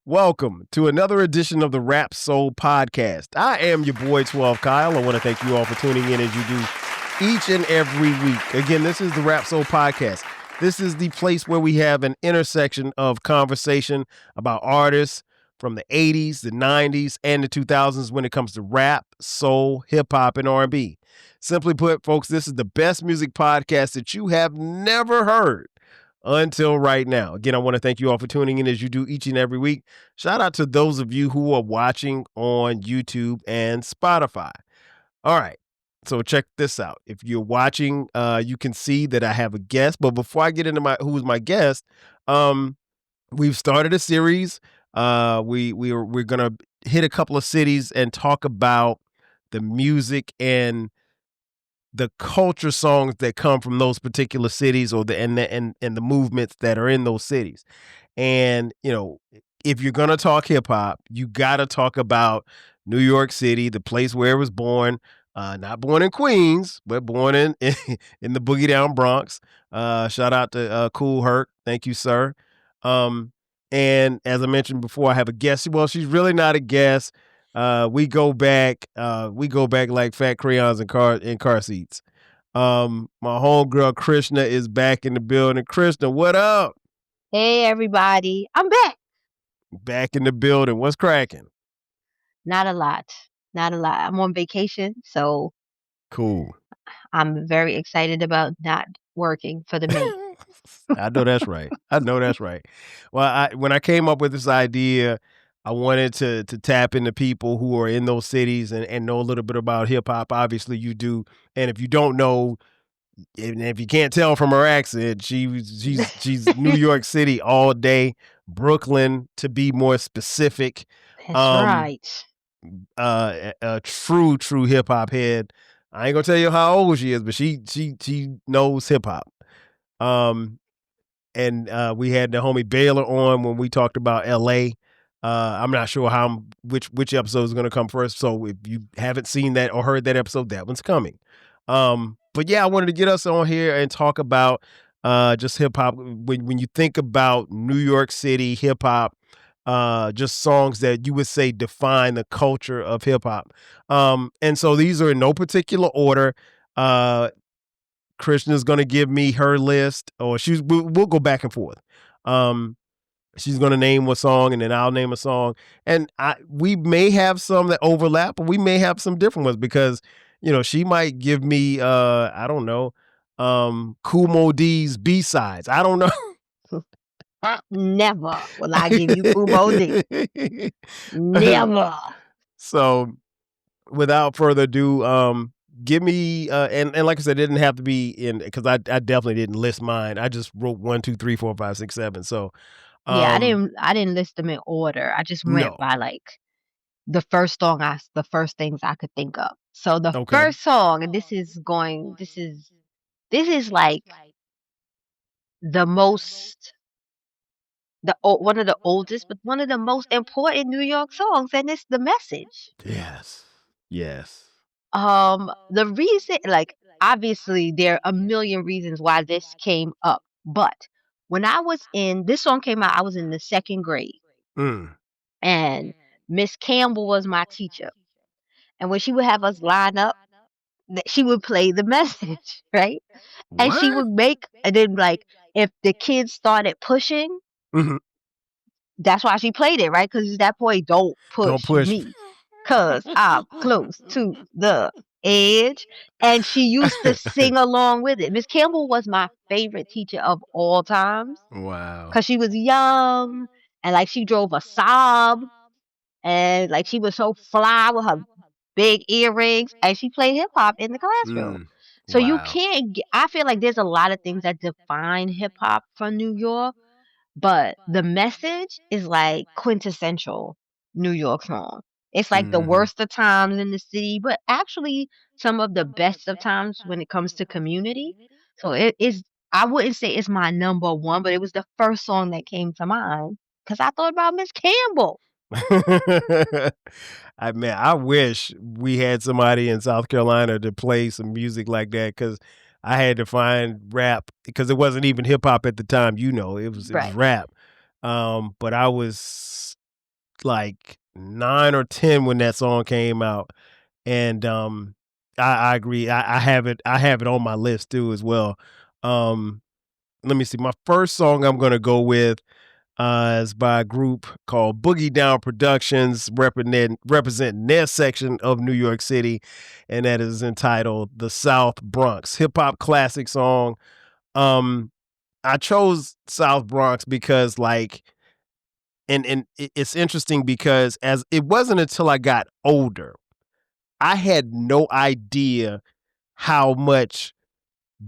Welcome to another edition of the Rap Soul Podcast. I am your boy 12 Kyle. I want to thank you all for tuning in as you do each and every week. Again, this is the Rap Soul Podcast. This is the place where we have an intersection of conversation about artists from the 80s, the 90s, and the 2000s when it comes to rap, soul, hip-hop, and R&B. Simply put, folks, this is the best music podcast that you have never heard until right now. Again, I want to thank you all for tuning in as you do each and every week. Shout out to those of you who are watching on YouTube and Spotify. All right. So check this out. If you're watching, you can see that I have a guest. But before I get into who's my guest, we've started a series. We're gonna hit a couple of cities and talk about the music and the culture songs that come from those particular cities, or the movements that are in those cities. And if you're gonna talk hip hop, you gotta talk about New York City, the place where it was born. Not born in Queens, but born in in the Boogie Down Bronx. Shout out to Cool Herc. Thank you, sir. And as I mentioned before, I have a guest. Well, she's really not a guest. We go back like fat crayons in car seats. My homegirl Krishna is back in the building. Krishna, what up? Hey everybody, I'm back. Back in the building. What's cracking? Not a lot. Not a lot. I'm on vacation, so Cool. I'm very excited about not working for the May. I know that's right. I know that's right. Well, when I came up with this idea, I wanted to tap into people who are in those cities and know a little bit about hip hop. Obviously, you do. And if you don't know, and if you can't tell from her accent, she's New York City all day, Brooklyn to be more specific. That's right. A true hip hop head. I ain't gonna tell you how old she is, but she knows hip hop. And we had the homie Baylor on when we talked about LA. I'm not sure which episode is going to come first. So if you haven't seen that or heard that episode, that one's coming. But yeah, I wanted to get us on here and talk about just hip hop. When you think about New York City hip hop, just songs that you would say define the culture of hip hop. And so these are in no particular order. Krishna's going to give me her list, or we'll go back and forth. She's going to name a song, and then I'll name a song. And we may have some that overlap, but we may have some different ones because, she might give me, I don't know, Kool Moe Dee's B-sides. I don't know. Never will I give you Kool Moe Dee. Never. So without further ado, give me and like I said, it didn't have to be in, because I definitely didn't list mine. I just wrote 1, 2, 3, 4, 5, 6, 7. So Yeah, I didn't list them in order. I just went by like the first things I could think of. So the first song, and this is like one of the oldest, but one of the most important New York songs, and it's The Message. Yes. The reason, like, obviously there are a million reasons why this came up, but when this song came out, I was in the second grade, and Miss Campbell was my teacher, and when she would have us line up, she would play The Message, right? And she would and then like if the kids started pushing, that's why she played it, right? Because that boy don't push me, cause I'm close to the edge. And she used to sing along with it. Miss Campbell was my favorite teacher of all times. Wow. Cause she was young and like she drove a Saab, and like she was so fly with her big earrings, and she played hip hop in the classroom. So you can't I feel like there's a lot of things that define hip hop for New York, but The Message is like quintessential New York song. It's like the worst of times in the city, but actually some of the best of times when it comes to community. So it is, I wouldn't say it's my number one, but it was the first song that came to mind because I thought about Miss Campbell. I wish we had somebody in South Carolina to play some music like that, because I had to find rap, because it wasn't even hip hop at the time. It was rap. But I was like 9 or 10 when that song came out, and I agree. I have it. I have it on my list too as well. Let me see. My first song I'm gonna go with is by a group called Boogie Down Productions, representing their section of New York City, and that is entitled "The South Bronx." Hip hop classic song. I chose South Bronx because and it's interesting because as it wasn't until I got older, I had no idea how much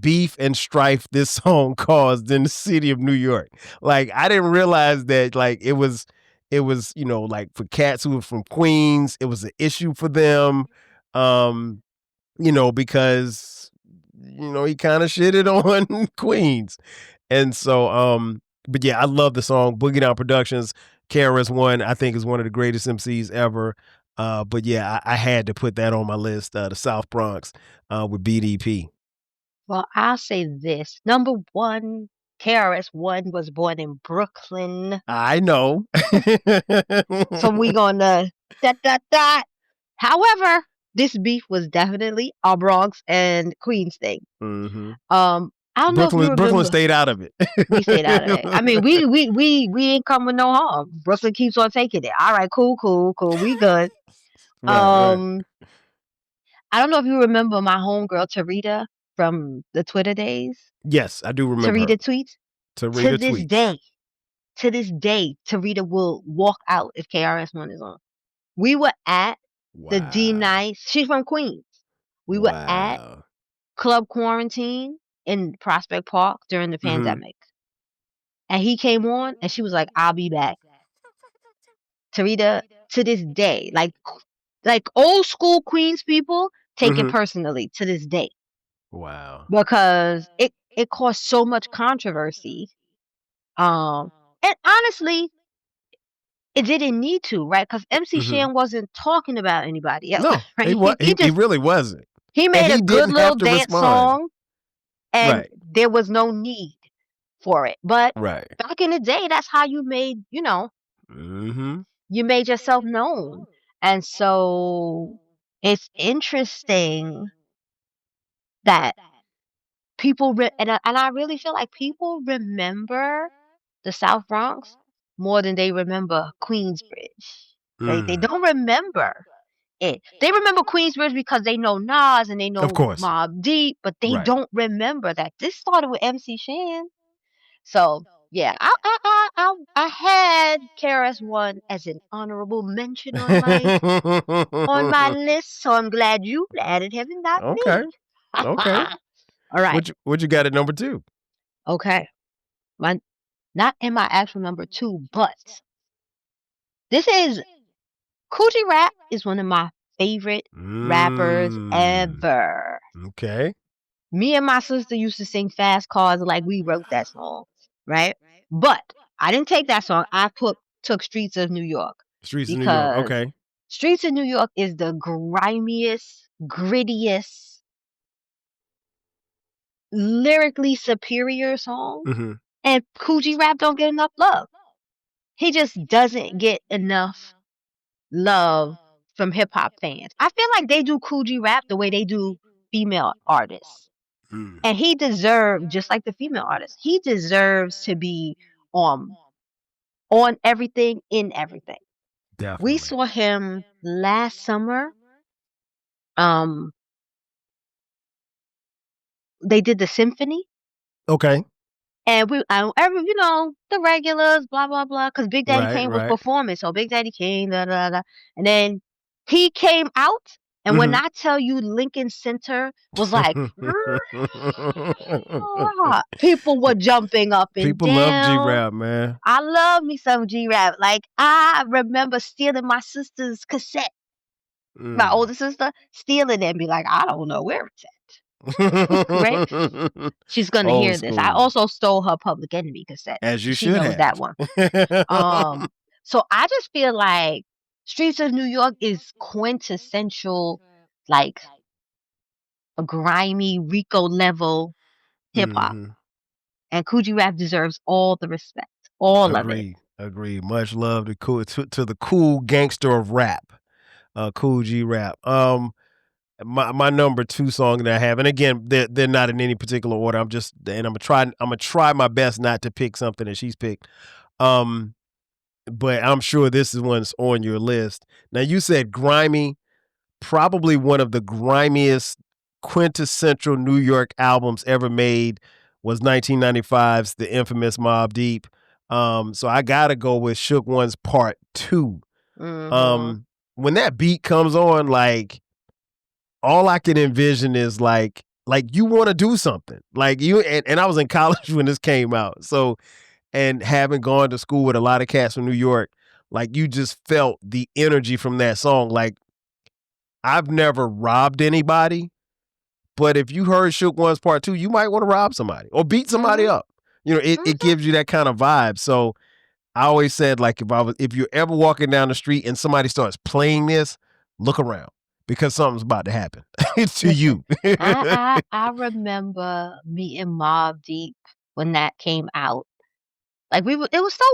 beef and strife this song caused in the city of New York. Like I didn't realize that it was like for cats who were from Queens, it was an issue for them. Because he kind of shitted on Queens. And so but yeah, I love the song. Boogie Down Productions, KRS-One, I think is one of the greatest MCs ever. But yeah, I had to put that on my list, the South Bronx with BDP. Well, I'll say this. Number one, KRS-One was born in Brooklyn. I know. So we gonna dot. However, this beef was definitely a Bronx and Queens thing. Mm-hmm. I don't know if you remember. Brooklyn stayed out of it. We stayed out of it. I mean, we ain't come with no harm. Brooklyn keeps on taking it. All right, cool. We good. Right. I don't know if you remember my homegirl Tarita from the Twitter days. Yes, I do remember. Tarita tweets. Tarita To this tweets. day, Tarita will walk out if KRS-One is on. We were at the D Nice. She's from Queens. We were at Club Quarantine in Prospect Park during the pandemic. And he came on and she was like, I'll be back. Tarita, to this day, like old school Queens people take it personally to this day. Wow. Because it caused so much controversy. And honestly, it didn't need to, right? Because MC Shan wasn't talking about anybody else. No, right? He really wasn't. He made a good little dance song, and there was no need for it. But back in the day, that's how you made, you made yourself known. And so it's interesting that people, and I really feel like people remember the South Bronx more than they remember Queensbridge. They don't remember it. They remember Queensbridge because they know Nas and they know Mobb Deep, but they don't remember that this started with MC Shan. So yeah, I had KRS-One as an honorable mention on my list. So I'm glad you added him and not me. Okay. All right. What you got at number 2? Okay. Not in my actual number 2, but this is Coogee Rap is one of my favorite rappers ever. Okay. Me and my sister used to sing Fast Cars like we wrote that song, right? But I didn't take that song. I took Streets of New York. Streets of New York, okay. Streets of New York is the grimiest, grittiest, lyrically superior song. And Coogee Rap don't get enough love. He just doesn't get enough love from hip hop fans. I feel like they do Coogee Rap the way they do female artists. And he deserves, just like the female artists, he deserves to be on everything, in everything. Definitely. We saw him last summer. They did the symphony. Okay. And the regulars, blah, blah, blah, because Big Daddy Kane was performing. So Big Daddy Kane, da, da, da. And then he came out. And when I tell you Lincoln Center was like, people were jumping up and people down. Love G-Rap, man. I love me some G-Rap. Like, I remember stealing my sister's cassette. My older sister, stealing it and be like, I don't know where it's at. Right? She's gonna hear this. I also stole her Public Enemy cassette. As you she should knows have. that one. So I just feel like Streets of New York is quintessential, like a grimy Rico level hip hop. And Coogee Rap deserves all the respect. All of it. Agreed. Much love to the cool gangster of rap, Cool G Rap. My number two song that I have, and again, they're not in any particular order. I'm gonna try my best not to pick something that she's picked. But I'm sure this is one's on your list. Now you said grimy, probably one of the grimiest quintessential New York albums ever made was 1995's the infamous Mobb Deep. So I gotta go with Shook One's Part 2. Mm-hmm. When that beat comes on, like all I can envision is like you want to do something. Like you and I was in college when this came out. So and having gone to school with a lot of cats from New York, like you just felt the energy from that song. Like I've never robbed anybody, but if you heard Shook One's Part 2, you might want to rob somebody or beat somebody up. You know, it gives you that kind of vibe. So I always said, like, if you're ever walking down the street and somebody starts playing this, look around because something's about to happen to you. I remember meeting Mobb Deep when that came out. Like it was so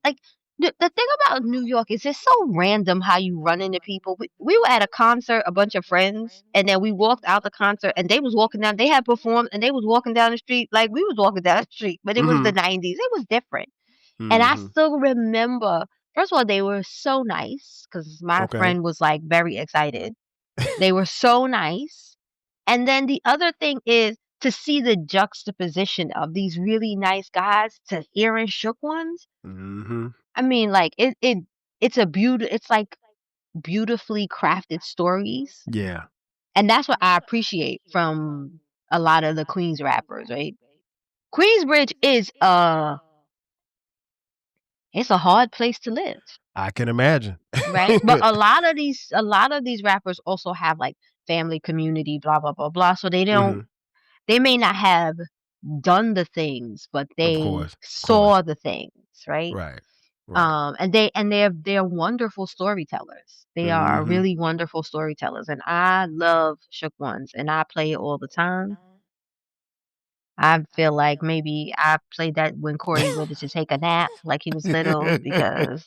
like the thing about New York is it's so random how you run into people. We were at a concert, a bunch of friends, and then we walked out the concert, and they was walking down. They had performed, and they was walking down the street like we was walking down the street, but it was the '90s. It was different, and I still remember. First of all, they were so nice because my Okay. friend was like very excited. They were so nice. And then the other thing is to see the juxtaposition of these really nice guys to hearing shook ones. I mean, like it's like beautifully crafted stories. Yeah. And that's what I appreciate from a lot of the Queens rappers, right? Queensbridge is it's a hard place to live. I can imagine. Right? But a lot of these rappers also have like family, community, blah blah blah blah. So they may not have done the things, but Of they course. saw the things, right? Right. Right. And they're wonderful storytellers. They are really wonderful storytellers, and I love Shook Ones, and I play it all the time. I feel like maybe I played that when Corey wanted to take a nap, like he was little, because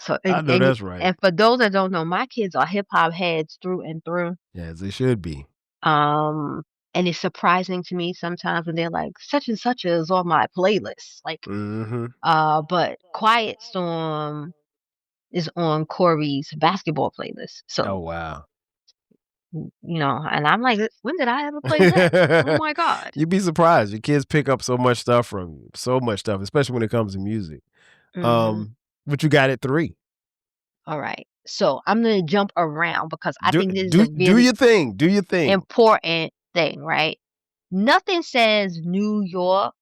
so I know that's right. and for those that don't know, my kids are hip hop heads through and through. As they should be. And it's surprising to me sometimes when they're like, such and such is on my playlist. Like, but Quiet Storm is on Corey's basketball playlist. So, Oh wow. you know, and I'm like, when did I ever play that? Oh my God. You'd be surprised. Your kids pick up so much stuff from you. So much stuff, especially when it comes to music. But you got it 3. All right. So I'm gonna jump around because I think this is a do really your thing. Do your thing. important thing, right? Nothing says New York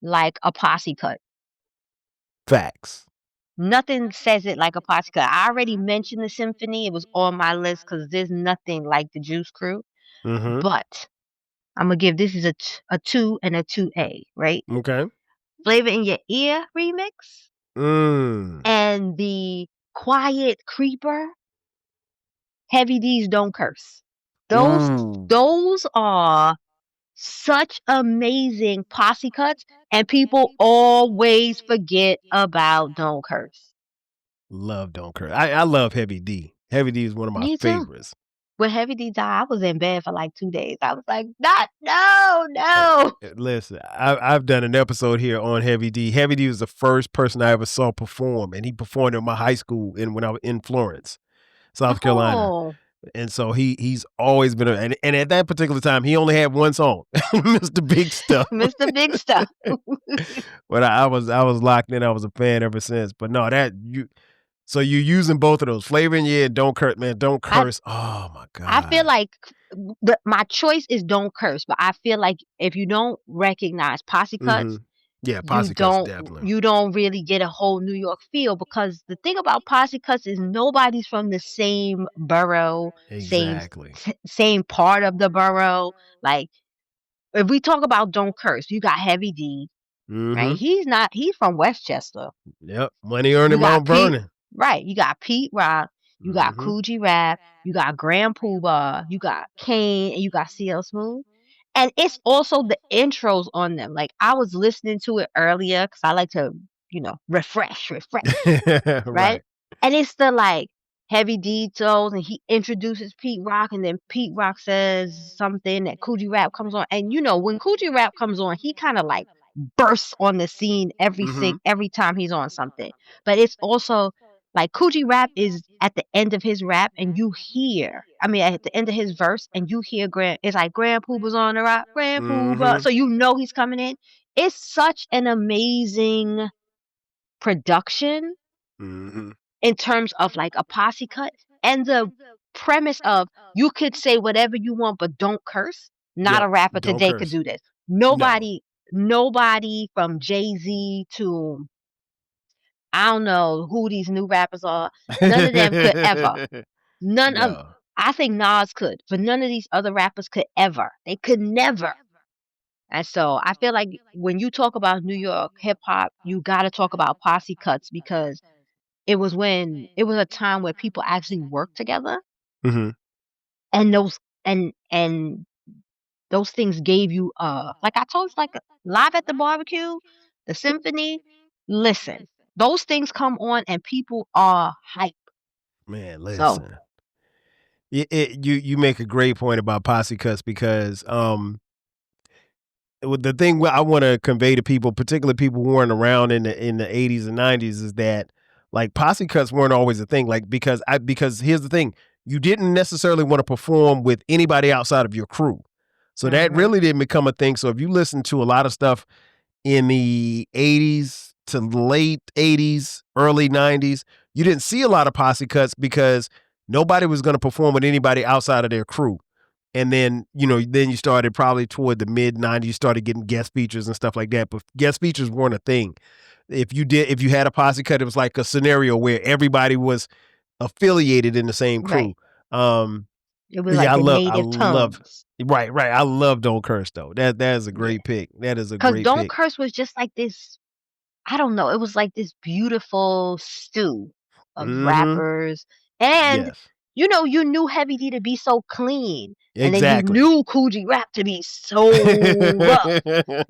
like a posse cut. Facts. Nothing says it like a posse cut. I already mentioned the symphony. It was on my list because there's nothing like the Juice Crew. But I'm gonna give this is a 2 and a 2A, right? Okay. Flavor in Your Ear remix and the Quiet Creeper. Heavy D's Don't Curse. Those are such amazing posse cuts, and people always forget about Don't Curse. Love Don't Curse. I love Heavy D. Heavy D is one of my Me too. favorites. When Heavy D died, I was in bed for like 2 days. I was like, no. Listen, I've done an episode here on Heavy D. Heavy D was the first person I ever saw perform, and he performed in my high school when I was in Florence, South Carolina. And so he's always been and at that particular time he only had one song, Mr. Big Stuff. Mr. Big Stuff. But I was locked in. I was a fan ever since. But no, so you're using both of those. Flavor in Your Ear, Don't Curse, man. Don't Curse. Oh my God. I feel like my choice is Don't Curse, but I feel like if you don't recognize posse cuts, yeah, posse cuts definitely. You don't really get a whole New York feel because the thing about posse cuts is nobody's from the same borough, same part of the borough. Like if we talk about Don't Curse, you got Heavy D, right? He's from Westchester. Yep, money earned in Mount Vernon. Right, you got Pete Rock, you got Cool G Rap, you got Grand Poobah, you got Kane, and you got CL Smooth. And it's also the intros on them. Like I was listening to it earlier because I like to refresh, right? Right. And it's the like Heavy D toes, and he introduces Pete Rock, and then Pete Rock says something that Coogee Rap comes on, and when Coogee Rap comes on, he kind of like bursts on the scene Mm-hmm. every time he's on something. But it's also like Coogee Rap is at the end of his rap, and at the end of his verse, and you hear it's like Grand Pooba's on the rock, Grand Pooba, Mm-hmm. so he's coming in. It's such an amazing production Mm-hmm. in terms of like a posse cut, and the premise of you could say whatever you want but don't curse. Not Yep. a rapper Don't today could curse. do this. No. Nobody from Jay-Z to I don't know who these new rappers are. None of them could ever. None of No. I think Nas could, but none of these other rappers could ever. They could never. And so I feel like when you talk about New York hip hop, you got to talk about posse cuts, because it was a time where people actually worked together, Mm-hmm. and those things gave you like I told you, like Live at the Barbecue, the symphony. Listen, those things come on and people are hype. Man, So listen. You make a great point about posse cuts because the thing I want to convey to people, particularly people who weren't around in the 80s and 90s, is that like posse cuts weren't always a thing. Like because here's the thing, you didn't necessarily want to perform with anybody outside of your crew, so that mhm, really didn't become a thing. So if you listen to a lot of stuff in the 80s to late 80s, early 90s, you didn't see a lot of posse cuts because nobody was going to perform with anybody outside of their crew. And then, then you started probably toward the mid 90s, you started getting guest features and stuff like that. But guest features weren't a thing. If you had a posse cut, it was like a scenario where everybody was affiliated in the same crew. right. It was Yeah, like the I native love, tongues. right, right. I love Don't Curse though. That is a Yeah. great pick. That is a Because great Don't pick. Curse was just like this, I don't know, it was like this beautiful stew of Mm-hmm. rappers. And Yes. you knew Heavy D to be so clean. And then you Exactly. knew Coogee Rap to be so rough.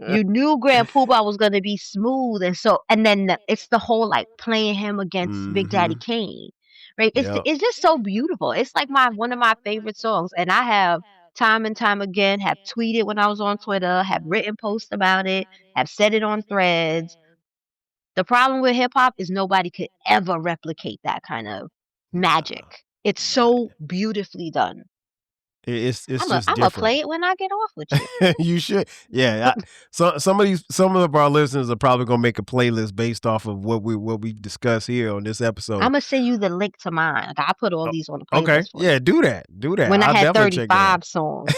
You knew Grand Poobah was gonna be smooth, and then it's the whole like playing him against Big Daddy Mm-hmm. Kane, right? Yep. It's just so beautiful. It's like one of my favorite songs, and I have time and time again have tweeted when I was on Twitter, have written posts about it, have said it on threads. The problem with hip hop is nobody could ever replicate that kind of Nah, magic. It's nah. so beautifully done. It's just I'm a different. play it when I get off with you. You should. Yeah. Some of our listeners are probably gonna make a playlist based off of what we discuss here on this episode. I'm gonna send you the link to mine. Like, I put all Oh, these on the okay. playlist for Yeah, you. do that. Do that. When I I'll had definitely check that 35 songs.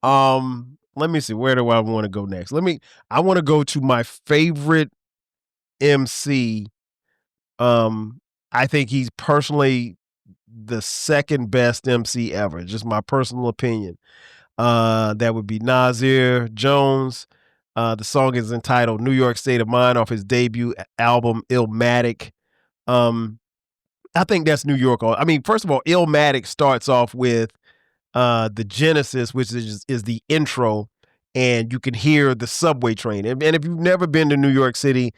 out. Let me see. Where do I want to go next? I want to go to my favorite MC. I think he's personally the second best MC ever. Just my personal opinion. That would be Nasir Jones. The song is entitled "New York State of Mind" off his debut album Illmatic. Um, I think that's New York. I mean, first of all, Illmatic starts off with the Genesis, which is the intro, and you can hear the subway train. And if you've never been to New York City,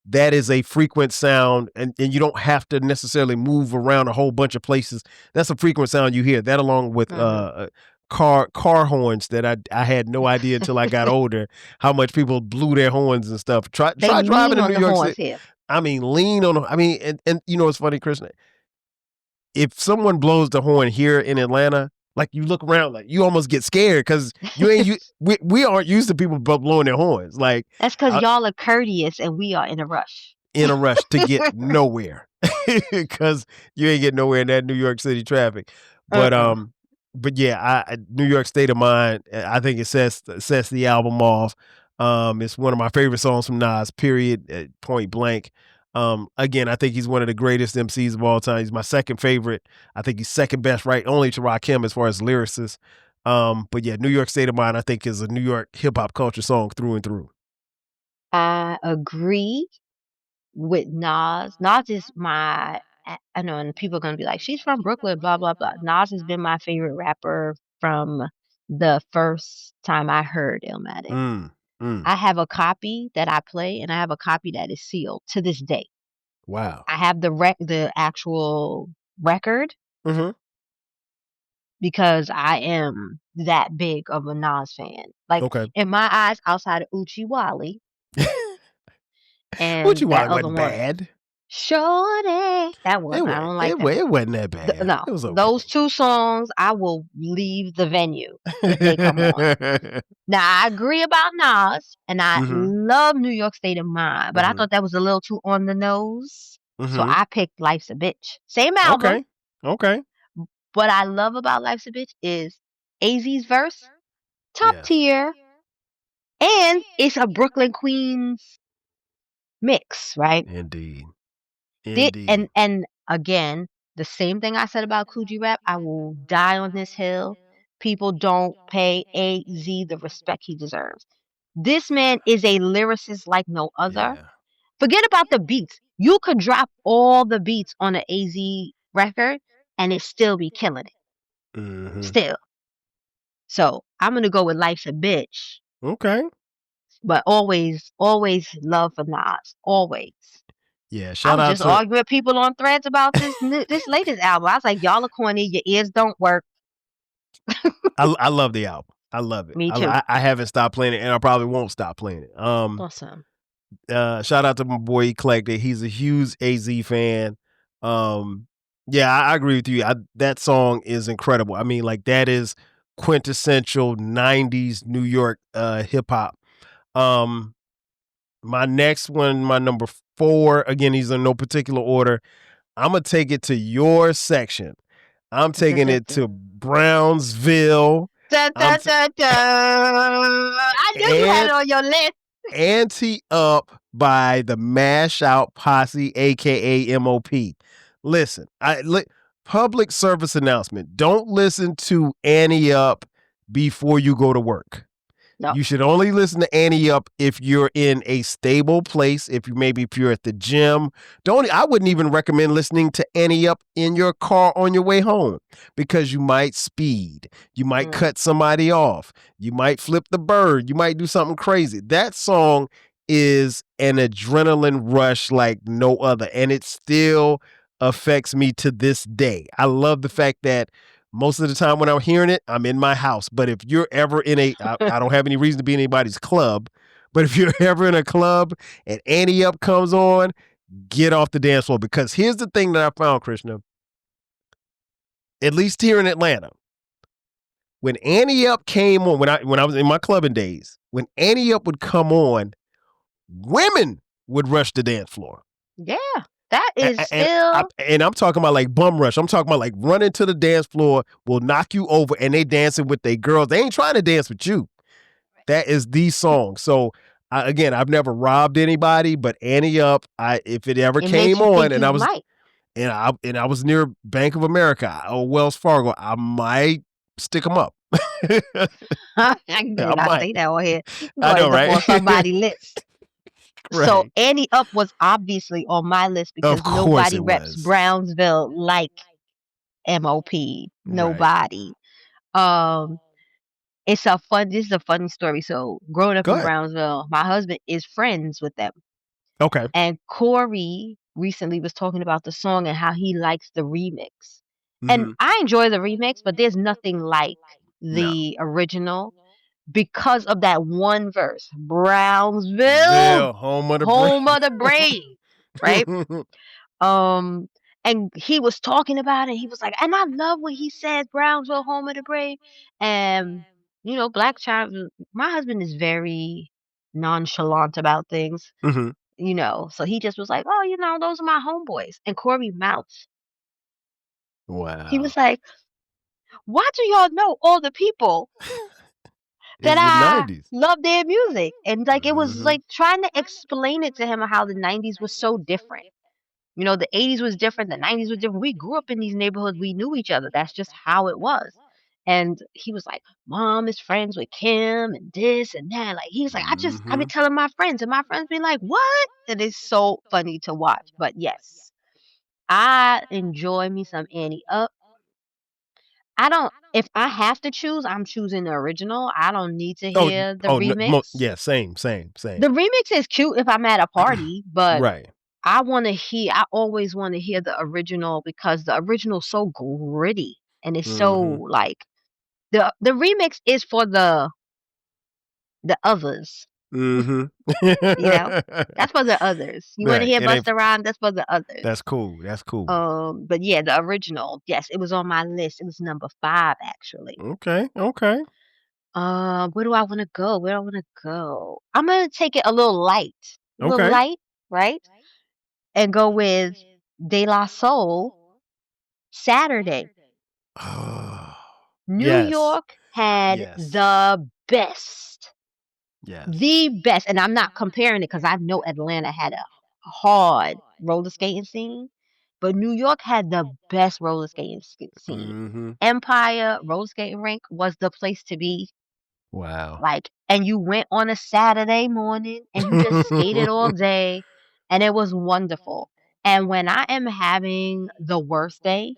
that is a frequent sound, and you don't have to necessarily move around a whole bunch of places. That's a frequent sound you hear. That along with Hmm. car horns that I had no idea until I got older how much people blew their horns and stuff. They Try driving lean in on New the York horns City. here. I mean, lean on. I mean, and you know what's funny, Krishna? If someone blows the horn here in Atlanta, like you look around, like you almost get scared because we aren't used to people blowing their horns. Like That's because I, y'all are courteous and we are in a rush. in a rush to get nowhere because you ain't getting nowhere in that New York City traffic. But Uh-uh. yeah, New York State of Mind. I think it sets the album off. It's one of my favorite songs from Nas. Period. Point blank. Again, I think he's one of the greatest MCs of all time. He's my second favorite. I think he's second best, right? Only to Rakim as far as lyricist. But yeah, New York State of Mind, I think, is a New York hip hop culture song through and through. I agree with Nas. Nas is I know, and people are gonna be like, she's from Brooklyn, blah blah blah. Nas has been my favorite rapper from the first time I heard Illmatic. Mm. I have a copy that I play, and I have a copy that is sealed to this day. Wow. I have the actual record Mm-hmm. because I am that big of a Nas fan. Like, Okay. in my eyes, outside of Uchi Wally Uchi and that Wally other wasn't one, bad. Shorty, that one, I don't like that one. It wasn't that bad. No, It was okay. those two songs, I will leave the venue if they come on. Now, I agree about Nas, and I Mm-hmm. love New York State of Mind, but I Mm-hmm. thought that was a little too on the nose. So Mm-hmm. I picked Life's a Bitch. Same album. Okay. Okay. What I love about Life's a Bitch is AZ's verse, top Yes. tier, and it's a Brooklyn Queens mix, right? Indeed. Did Indeed. and again, the same thing I said about Coogee Rap, I will die on this hill. People don't pay AZ the respect he deserves. This man is a lyricist like no other. Yeah. Forget about the beats. You could drop all the beats on an AZ record and it still be killing it. Mm-hmm. Still. So I'm gonna go with Life's a Bitch. Okay. But always love for Nas. Always. Yeah. I Shout was out just to arguing with people on threads about this latest album. I was like, y'all are corny, your ears don't work. I love the album. I love it. Me too. I haven't stopped playing it, and I probably won't stop playing it. Awesome. Shout out to my boy Eclectic. He's a huge AZ fan. Yeah, I agree with you. That song is incredible. I mean, like that is quintessential '90s New York hip hop. Um, my next one, my number 4. Again, these are in no particular order. I'm gonna take it to your section. I'm taking it to Brownsville. Dun, dun, dun, dun. I knew you had it on your list. Ante Up by the Mash Out Posse, aka MOP. Listen, public service announcement. Don't listen to Annie Up before you go to work. No. You should only listen to Annie Up if you're in a stable place. If you're at the gym. I wouldn't even recommend listening to Annie Up in your car on your way home because you might speed. You might cut somebody off. You might flip the bird. You might do something crazy. That song is an adrenaline rush like no other, and it still affects me to this day. I love the fact that most of the time when I'm hearing it, I'm in my house. But if you're ever I don't have any reason to be in anybody's club, but if you're ever in a club and Annie Up comes on, get off the dance floor. Because here's the thing that I found, Krishna, at least here in Atlanta, when Annie Up came on, when I was in my clubbing days, when Annie Up would come on, women would rush the dance floor. Yeah. That is still. And I'm talking about like bum rush. I'm talking about like running to the dance floor, will knock you over, and they dancing with their girls. They ain't trying to dance with you. That is the song. So again, I've never robbed anybody, but Annie Up, if it ever came on, and I was near Bank of America or Wells Fargo, I might stick them up. I did not say that on here. I know, right? On somebody's list. Right. So Annie Up was obviously on my list because nobody reps Brownsville like MOP. Nobody. Right. This is a funny story. So growing up in Brownsville, my husband is friends with them. Okay. And Corey recently was talking about the song and how he likes the remix. Mm-hmm. And I enjoy the remix, but there's nothing like the original. Because of that one verse, Brownsville, home of the brave, right? And he was talking about it. He was like, and I love when he says Brownsville, home of the brave. And Black Child. My husband is very nonchalant about things, so he just was like, oh, those are my homeboys. And Corey Mounts. Wow. He was like, why do y'all know all the people that I love their music? And like it was like trying to explain it to him how the 90s was so different. The 80s was different, the 90s was different. We grew up in these neighborhoods, we knew each other. That's just how it was. And he was like, Mom is friends with Kim and this and that. Like he was like, I be telling my friends, and my friends be like, what? And it's so funny to watch. But yes, I enjoy me some Annie Up. I don't. If I have to choose, I'm choosing the original. I don't need to Oh, hear the remix. yeah, same. The remix is cute if I'm at a party, but Right. I want to hear. I always want to hear the original because the original's so gritty and it's so Mm-hmm. like the remix is for the others. Mm-hmm. You know, that's for the others. You want to Right. hear It ain't. Busta Rhymes? That's for the others. That's cool. That's cool. But yeah, the original. Yes, it was on my list. It was number 5 actually. Okay. Okay. Where do I want to go? Where do I want to go? I'm gonna take it a little Okay. light, right? And go with De La Soul. Saturday. Oh, New yes. York had Yes. Yes. the best, and I'm not comparing it because I know Atlanta had a hard roller skating scene, but New York had the best roller skating scene. Mm-hmm. Empire roller skating rink was the place to be. Wow. Like, and you went on a Saturday morning and you just skated all day, and it was wonderful. And when I am having the worst day,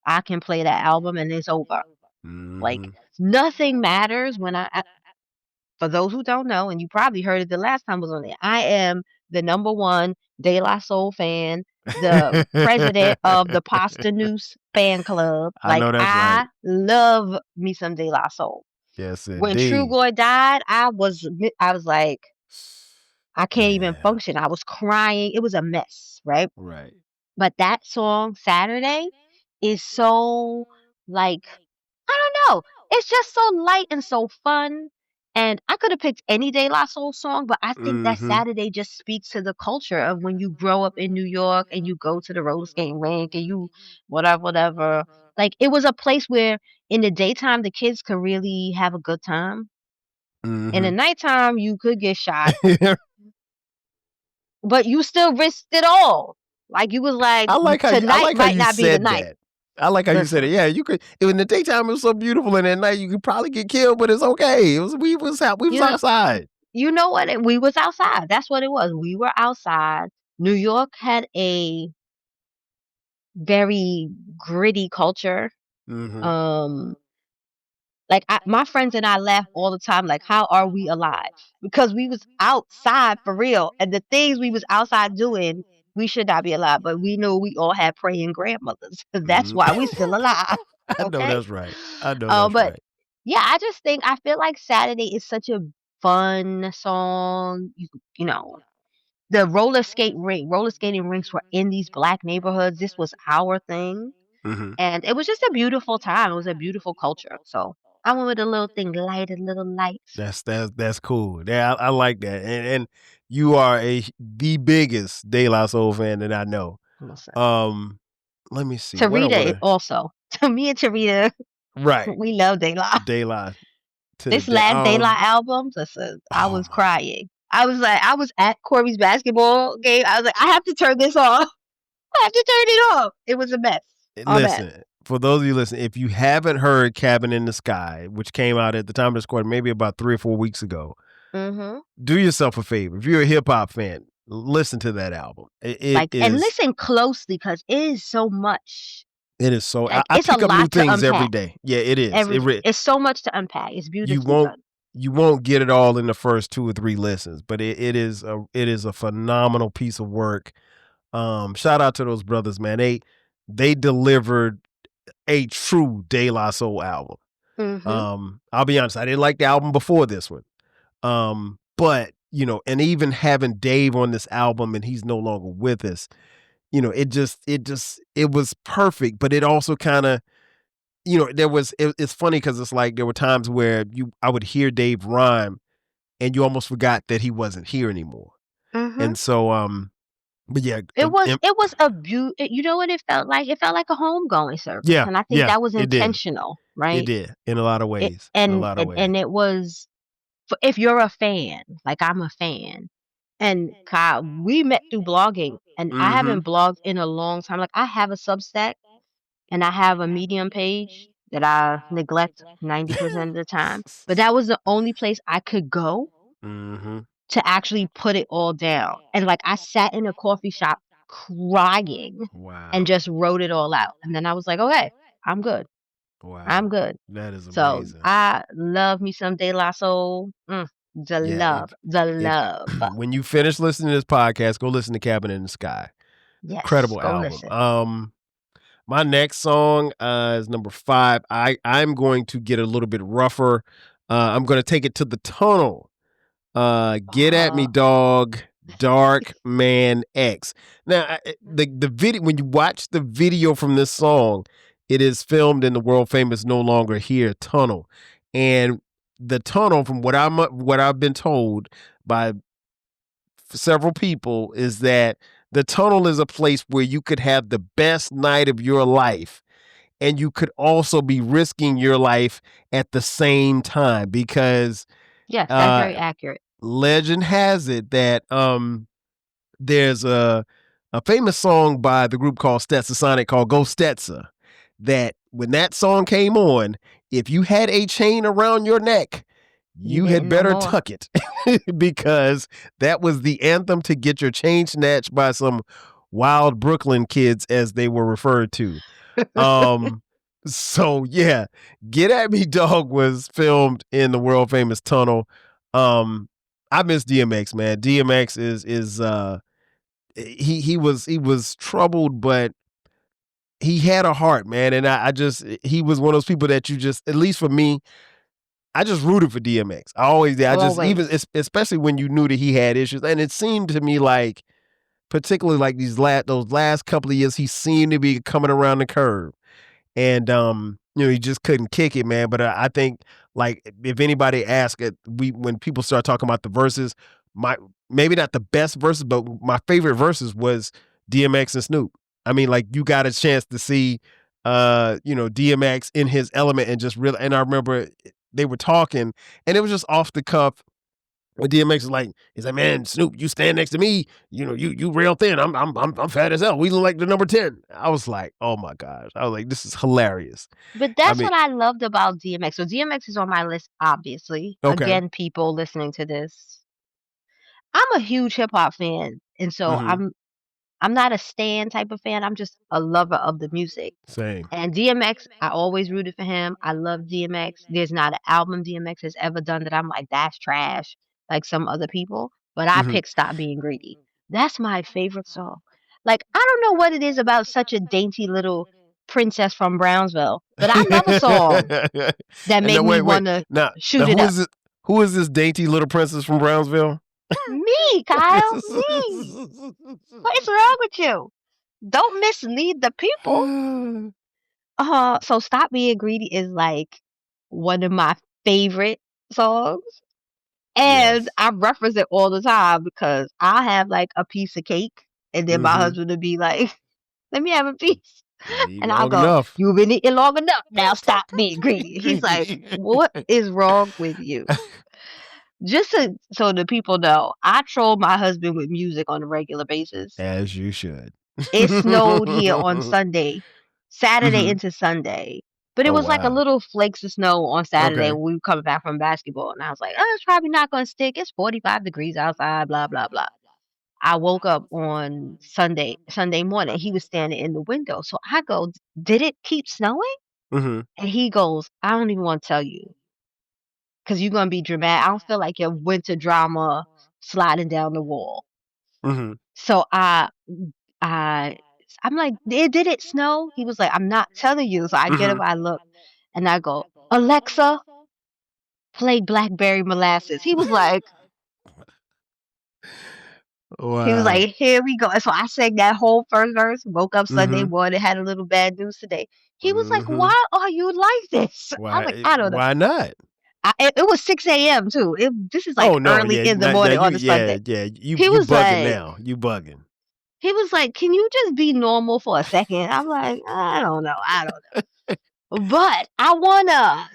I can play that album and it's over. Like Mm-hmm. nothing matters when for those who don't know, and you probably heard it the last time I was on there, I am the number one De La Soul fan, the president of the Pasta Noose fan club. I Like know that's right. I love me some De La Soul. Yes, When True indeed. Boy died, I was like, I can't even Yeah. function. I was crying. It was a mess, right? Right. But that song Saturday is so like I don't know. It's just so light and so fun. And I could have picked any De La Soul song, but I think that Mm-hmm. Saturday just speaks to the culture of when you grow up in New York and you go to the roller skating rink and you whatever, whatever. Like it was a place where in the daytime the kids could really have a good time. In the Mm-hmm. nighttime you could get shot, but you still risked it all. Like you was like, I tonight like how might you not be the said night. that. I like how you said it. Listen, Yeah, you could. In the daytime, it was so beautiful, and at night you could probably get killed, but it's okay. It was we was you know, outside. you know what? We was outside. That's what it was. We were outside. New York had a very gritty culture. Mm-hmm. Um, like my friends and I laugh all the time. Like, how are we alive? Because we was outside for real, and the things we was outside doing, we should not be alive. But we knew we all had praying grandmothers. That's why we still alive. I know Okay. that's right. I know that's But right. yeah, I feel like Saturday is such a fun song. You know, the roller skating rinks were in these black neighborhoods. This was our thing. Mm-hmm. And it was just a beautiful time. It was a beautiful culture. So I went with a little thing light, a little light. That's cool. Yeah, I like that. And you are the biggest De La Soul fan that I know. Listen. Let me see what I Tarita want is to. also. To me and Tarita, Right, we love De La. De La to the This day. last De La album, listen, I Oh was my. crying. I was at Corby's basketball game. I was like, I have to turn this off. I have to turn it off. It was a mess. A mess. Listen, for those of you listening, if you haven't heard "Cabin in the Sky," which came out at the time of this recording, maybe about 3 or 4 weeks ago, Mm-hmm. do yourself a favor. If you're a hip hop fan, listen to that album. It Like, and is. listen closely because it is so much. It is so. Like, I it's a pick up new lot to things every unpack. day. Yeah, it is. It's so much to unpack. It's You beautifully won't done. you won't get it all in the first 2 or 3 listens, but it is a phenomenal piece of work. Shout out to those brothers, man. They delivered a true De La Soul album. Mm-hmm. I'll be honest, I didn't like the album before this one. But and even having Dave on this album and he's no longer with us, it was perfect, but it also kind of it's funny because it's like there were times where I would hear Dave rhyme and you almost forgot that he wasn't here anymore. Mm-hmm. And so, but yeah, It was a you know what it felt like? It felt like a homegoing service. yeah, And I think yeah, that was it did. intentional, It right? did in a lot of It ways. In a lot of ways. and it was if you're a fan, like I'm a fan, and Kyle, we met through blogging, and I Mm-hmm. haven't blogged in a long time. Like I have a Substack and I have a Medium page that I neglect 90% of the time. But that was the only place I could go Mm-hmm. to actually put it all down. And like I sat in a coffee shop crying and Wow. just wrote it all out. And then I was like, okay, I'm good. Wow. I'm good. That is So amazing. I love me some De La Soul. The Yeah. love. When you finish listening to this podcast, go listen to Cabin in the Sky. Yes, Incredible go album. listen. My next song is number 5. I'm going to get a little bit rougher. I'm going to take it to the tunnel. Get at me, dog. Dark Man X. Now, the video, when you watch the video from this song, it is filmed in the world famous No Longer Here tunnel, and the tunnel, from what I've been told by several people, is that the tunnel is a place where you could have the best night of your life, and you could also be risking your life at the same time, because Yes, that's very accurate. legend has it that there's a famous song by the group called Stetsasonic called Go Stetsa, that when that song came on, if you had a chain around your neck, you had better tuck it, because that was the anthem to get your chain snatched by some wild Brooklyn kids, as they were referred to. So yeah, Get at Me, Dog was filmed in the world famous tunnel. I miss DMX, man. DMX is he was troubled, but he had a heart, man. And I just, he was one of those people that you just, at least for me, I just rooted for DMX. I always did. I just, even especially when you knew that he had issues, and it seemed to me like, particularly like those last couple of years, he seemed to be coming around the curve. And he just couldn't kick it, man. But I think, like, if anybody asks it, when people start talking about the verses, maybe not the best verses, but my favorite verses was DMX and Snoop. I mean, like, you got a chance to see DMX in his element, and just really, and I remember they were talking, and it was just off the cuff. When DMX is like, he's like, man, Snoop, you stand next to me, you real thin. I'm fat as hell. We look like the number 10. I was like, oh my gosh. I was like, this is hilarious. But that's what I loved about DMX. So DMX is on my list, obviously. Okay. Again, people listening to this, I'm a huge hip hop fan, and so I'm not a stan type of fan. I'm just a lover of the music. Same. And DMX, I always rooted for him. I love DMX. There's not an album DMX has ever done that I'm like, that's trash, like some other people. But I picked Stop Being Greedy. That's my favorite song. Like, I don't know what it is about such a dainty little princess from Brownsville, but I love a song that made me want to shoot it up. Who is this dainty little princess from Brownsville? Me, Kyle. Me. What is wrong with you? Don't mislead the people. So Stop Being Greedy is like one of my favorite songs. And I reference it all the time because I have like a piece of cake, and then my husband would be like, let me have a piece. And I'll go, you've been eating long enough. Now stop being greedy. He's like, what is wrong with you? Just so the people know, I troll my husband with music on a regular basis. As you should. It snowed here on Sunday, Saturday into Sunday. But it was like a little flakes of snow on Saturday when we were coming back from basketball. And I was like, it's probably not going to stick. It's 45 degrees outside, blah, blah, blah. I woke up on Sunday morning. He was standing in the window. So I go, did it keep snowing? And he goes, I don't even want to tell you, because you're going to be dramatic. I don't feel like your winter drama sliding down the wall. So I'm like, did it snow? He was like, I'm not telling you. So I get up, I look, and I go, Alexa, play Blackberry Molasses. He was like, wow. He was like, here we go. And so I sang that whole first verse, woke up Sunday morning, had a little bad news today. He was like, why are you like this? I was like, I don't know. Why not? It was 6 a.m. too. This is like early in the morning on a Sunday. Yeah, you bugging like, now. You bugging. He was like, can you just be normal for a second? I'm like, I don't know. But I wanna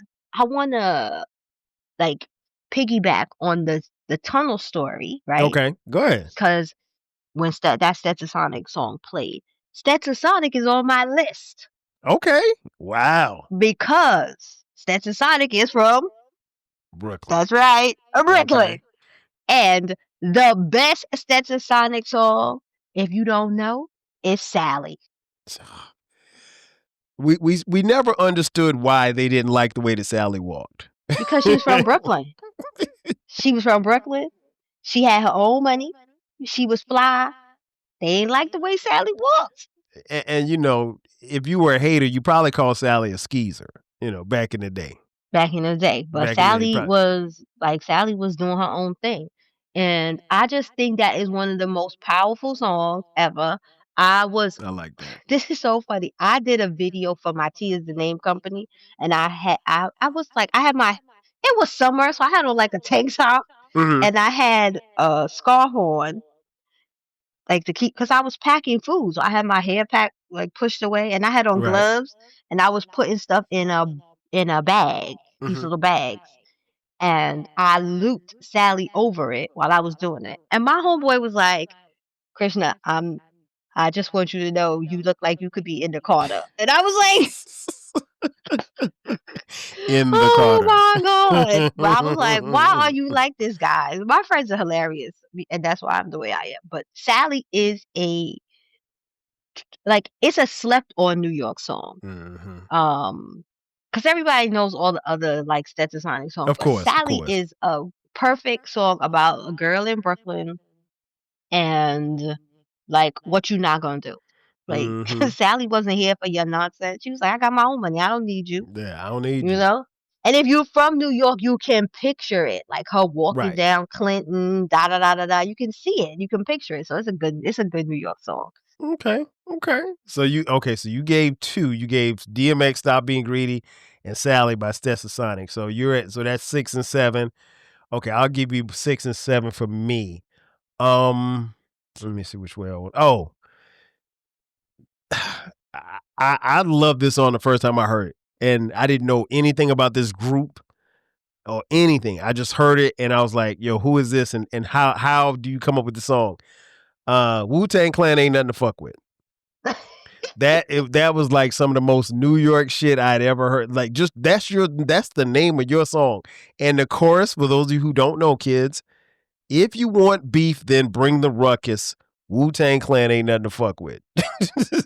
like piggyback on the tunnel story, right? Okay, go ahead. Because when that Stetsasonic song played, Stetsasonic is on my list. Okay. Wow. Because Stetsasonic is from Brooklyn. That's right, Brooklyn. Okay. And the best Stetsasonic song, if you don't know, is Sally. we never understood why they didn't like the way that Sally walked. Because she was from Brooklyn. She was from Brooklyn. She had her own money. She was fly. They ain't like the way Sally walked. And if you were a hater, you probably called Sally a skeezer. Back in the day. Back in the day, but Sally was doing her own thing, and I just think that is one of the most powerful songs ever. I like that. This is so funny. I did a video for my T is the name company, and I was like, it was summer, so I had on like a tank top, and I had a scar horn, like to keep, because I was packing food, so I had my hair packed like pushed away, and I had on gloves, and I was putting stuff in a bag, these little bags, and I looped Sally over it while I was doing it, and my homeboy was like, Krishna, I just want you to know you look like you could be in the Carter. And I was like, in the Carter. Oh my God. But I was like, why are you like this, guy? My friends are hilarious. And that's why I'm the way I am. But Sally is it's a slept on New York song. Because everybody knows all the other like Stetson Sonic songs. Of course. Sally is a perfect song about a girl in Brooklyn and like what you not gonna do. Like Sally wasn't here for your nonsense. She was like, I got my own money. I don't need you. Yeah, I don't need you. You know? And if you're from New York, you can picture it. Like her walking down Clinton, da da da da da. You can see it. You can picture it. So it's a good New York song. Okay. So you gave 2. You gave DMX Stop Being Greedy and Sally by Stetson Sonic. So that's 6 and 7. Okay, I'll give you 6 and 7 for me. Let me see which way I want. Oh. I love this song the first time I heard it. And I didn't know anything about this group or anything. I just heard it and I was like, yo, who is this? And how do you come up with the song? Wu-Tang Clan ain't nothing to fuck with. That was like some of the most New York shit I'd ever heard. Like, just that's the name of your song. And the chorus, for those of you who don't know, kids, if you want beef, then bring the ruckus. Wu-Tang Clan ain't nothing to fuck with.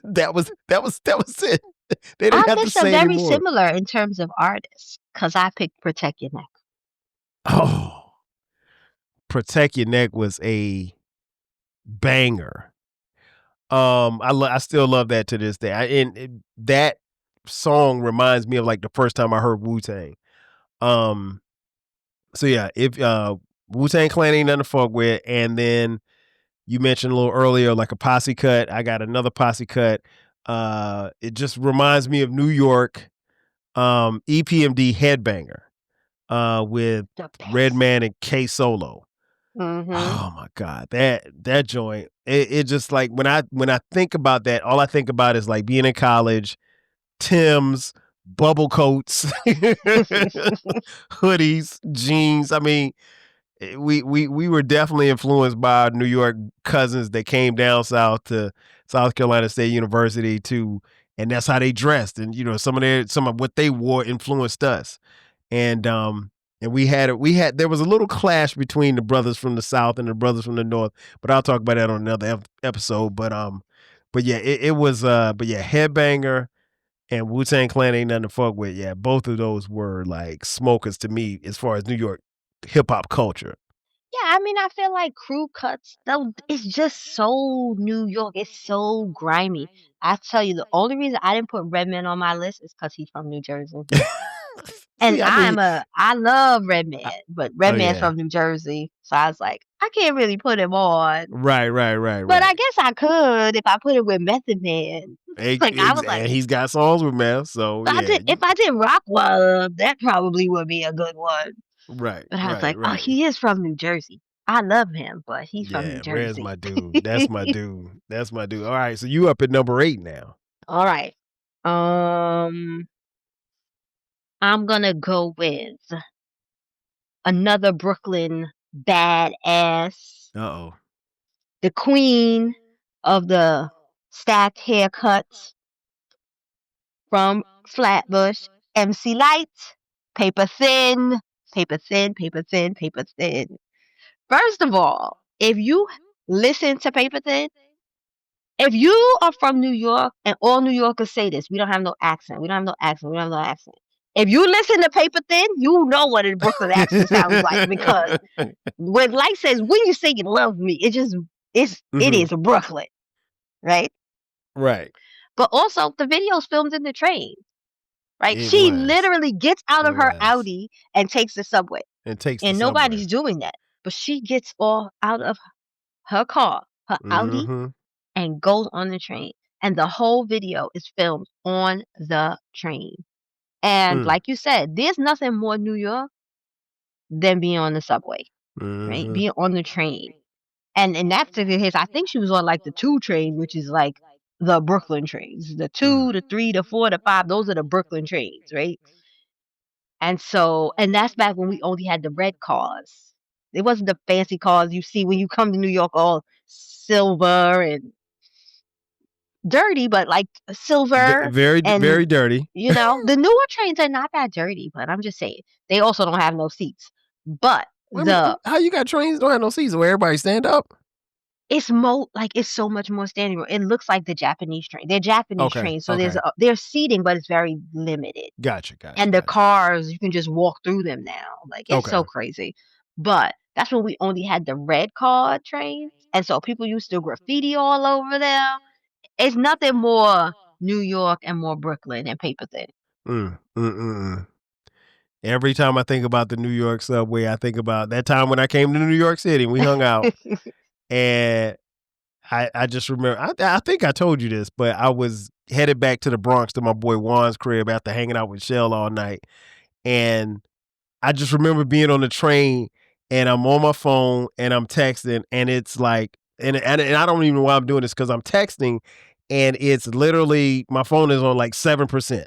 that was it. They didn't have to say they're very anymore. similar in terms of artists, because I picked Protect Your Neck. Oh, Protect Your Neck was a banger. I still love that to this day. That song reminds me of like the first time I heard Wu-Tang. So yeah, if Wu-Tang Clan ain't nothing to fuck with, and then you mentioned a little earlier like a Posse cut. I got another Posse cut. It just reminds me of New York. EPMD Headbanger with Redman and K Solo. Oh my God, that joint. It just like when I think about that, all I think about is like being in college, Tim's, bubble coats, hoodies, jeans. I mean, we were definitely influenced by our New York cousins that came down south to South Carolina State University and that's how they dressed. And some of what they wore influenced us. And there was a little clash between the brothers from the South and the brothers from the North, but I'll talk about that on another episode. But yeah, it was Headbanger and Wu-Tang Clan ain't nothing to fuck with. Yeah, both of those were like smokers to me as far as New York hip hop culture. Yeah, I mean, I feel like Crew Cuts, though, it's just so New York. It's so grimy. I tell you, the only reason I didn't put Redman on my list is because he's from New Jersey. And I love Redman, but Redman's from New Jersey. So I was like, I can't really put him on. Right. But I guess I could if I put it with Method Man. I was like, and he's got songs with Meth, so yeah. If I did Rockwell, that probably would be a good one. Right. But I was like, oh, he is from New Jersey. I love him, but he's from New Jersey. Red's my dude. That's my dude. That's my dude. All right, so you up at number 8 now. All right. I'm gonna go with another Brooklyn badass. Uh-oh. The queen of the stacked haircuts from Flatbush, MC Light, paper thin. First of all, if you listen to Paper Thin, If you are from New York, and all New Yorkers say this, we don't have no accent. We don't have no accent. We don't have no accent. If you listen to Paper Thin, you know what a Brooklyn accent sounds like, because when Light says, "When you say you love me," it is Brooklyn, right? Right. But also the video's filmed in the train, right? It She was. literally gets out of It her was. Audi and takes the subway. And takes the And subway. nobody's doing that. But she gets all out of her car, her Audi, and goes on the train. And the whole video is filmed on the train. And like you said, there's nothing more New York than being on the subway, right? Being on the train. And in that particular case, I think she was on like the 2 train, which is like the Brooklyn trains. The 2, the 3, the 4, the 5, those are the Brooklyn trains, right? And so, and that's back when we only had the red cars. It wasn't the fancy cars you see when you come to New York, all silver and dirty, but like silver Very, and very dirty. the newer trains are not that dirty, but I'm just saying they also don't have no seats. But how you got trains don't have no seats where everybody stand up? it's it's so much more standing room. It looks like the Japanese train. They're Japanese trains, so there's seating, but it's very limited. Gotcha. And the cars, you can just walk through them now. Like, it's so crazy. But that's when we only had the red car trains, and so people used to graffiti all over them. It's nothing more New York and more Brooklyn and Paper Thin. Every time I think about the New York subway, I think about that time when I came to New York City and we hung out. And I just remember, I think I told you this, but I was headed back to the Bronx to my boy Juan's crib after hanging out with Shell all night. And I just remember being on the train and I'm on my phone and I'm texting, and it's like, and I don't even know why I'm doing this, because I'm texting and it's literally, my phone is on like 7%.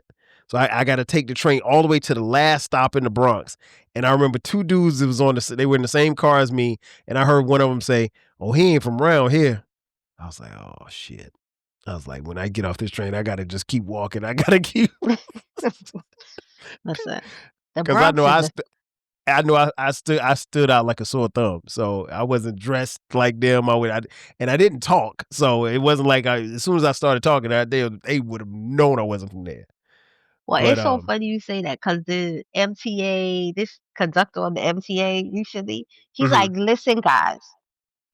So I got to take the train all the way to the last stop in the Bronx. And I remember 2 dudes that was they were in the same car as me. And I heard one of them say, "Oh, he ain't from around here." I was like, oh shit. I was like, when I get off this train, I got to just keep walking. I got to keep. Listen, the Because I Bronx know I stood out like a sore thumb. So I wasn't dressed like them. And I didn't talk. So it wasn't like as soon as I started talking, they would have known I wasn't from there. Well, it's so funny you say that, because the MTA, this conductor on the MTA recently, he's like, "Listen, guys,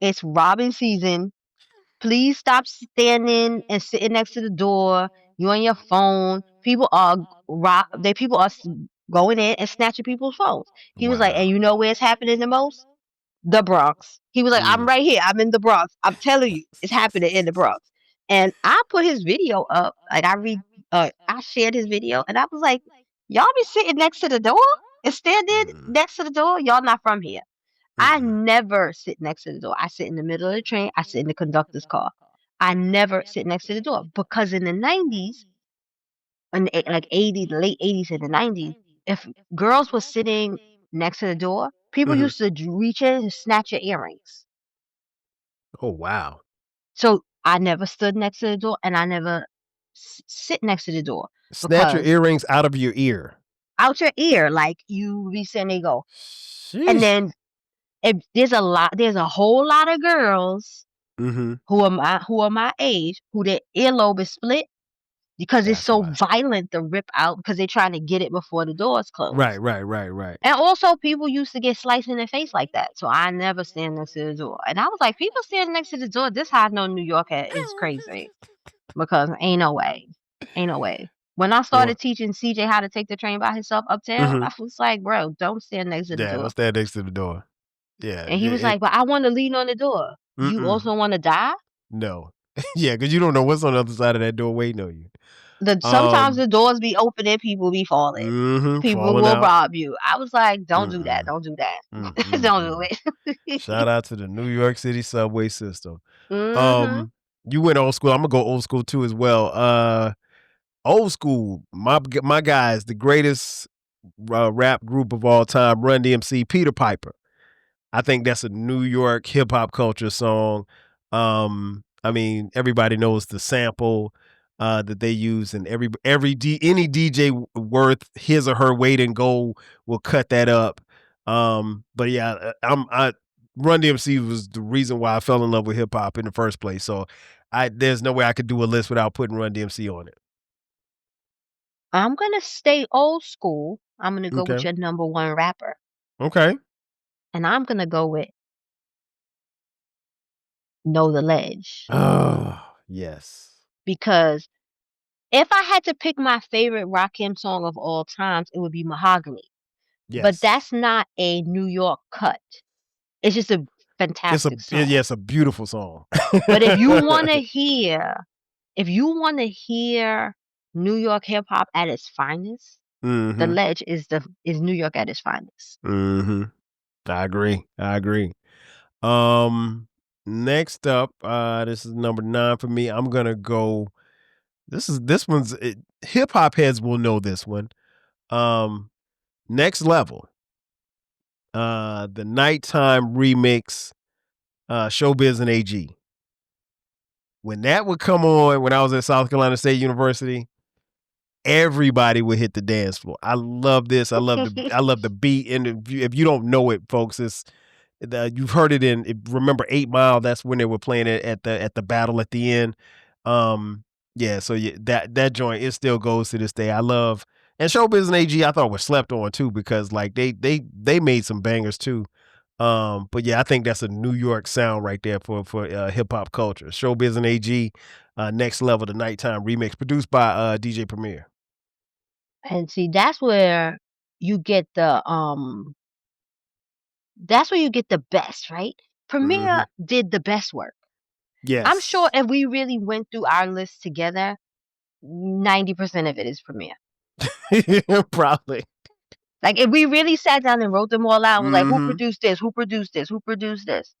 it's robbing season. Please stop standing and sitting next to the door. You on your phone. People are going in and snatching people's phones." He was like, "And you know where it's happening the most? The Bronx." He was like, "I'm right here. I'm in the Bronx. I'm telling you, it's happening in the Bronx." And I put his video up. Like, I shared his video, and I was like, "Y'all be sitting next to the door and standing next to the door. Y'all not from here." I never sit next to the door. I sit in the middle of the train. I sit in the conductor's car. I never sit next to the door, because in the 90s, in the, like 80s, the late 80s and the 90s, if girls were sitting next to the door, people used to reach in and snatch your earrings. Oh, wow. So I never stood next to the door, and I never sit next to the door. Snatch your earrings out of your ear. Out your ear, like you be saying they go. Sheesh. And then there's a whole lot of girls who are my age, who their earlobe is split, because it's so violent to rip out, because they're trying to get it before the doors close. Right. And also, people used to get sliced in the face like that. So I never stand next to the door. And I was like, people standing next to the door, this how I know New York is crazy. Because ain't no way. When I started teaching CJ how to take the train by himself uptown, I was like, bro, don't stand next to the door. Yeah, don't stand next to the door. Yeah. And he was like, but I want to lean on the door. You also want to die? No. Yeah, because you don't know what's on the other side of that door waiting on you. Sometimes the doors be open and people be falling. People will rob you. I was like, don't do that. Don't do that. Don't do it. Shout out to the New York City subway system. You went old school. I'm going to go old school too as well. Old school, my guys, the greatest rap group of all time, Run DMC, Peter Piper. I think that's a New York hip hop culture song. I mean, everybody knows the sample that they use, and any DJ worth his or her weight in gold will cut that up. But yeah, Run DMC was the reason why I fell in love with hip hop in the first place. So there's no way I could do a list without putting Run DMC on it. I'm gonna stay old school. I'm gonna go with Okay. your number one rapper. Okay. And I'm gonna go with Know the Ledge. Oh, yes. Because if I had to pick my favorite Rakim song of all times, it would be Mahogany. But Yes. that's not a New York cut. It's just a fantastic song. Yeah, it's a beautiful song. But if you wanna hear New York hip hop at its finest, The Ledge is New York at its finest. I agree. Next up, this is number 9 for me. I'm gonna go. This one's hip hop heads will know this one. Next Level. The nighttime remix, Showbiz and AG. When that would come on, when I was at South Carolina State University, everybody would hit the dance floor. I love this. I love the beat. And if you don't know it, folks, you've heard it remember 8 Mile. That's when they were playing it at the battle at the end. Yeah. So that joint, it still goes to this day. I love, and Showbiz and AG, I thought were slept on too, because like they made some bangers too. But yeah, I think that's a New York sound right there for hip hop culture. Showbiz and AG, Next Level, the nighttime remix, produced by DJ Premier. And see, that's where you get the best, right? Premier did the best work. Yes. I'm sure if we really went through our list together, 90% of it is Premier. Probably. Like if we really sat down and wrote them all out, and was like, who produced this? Who produced this? Who produced this?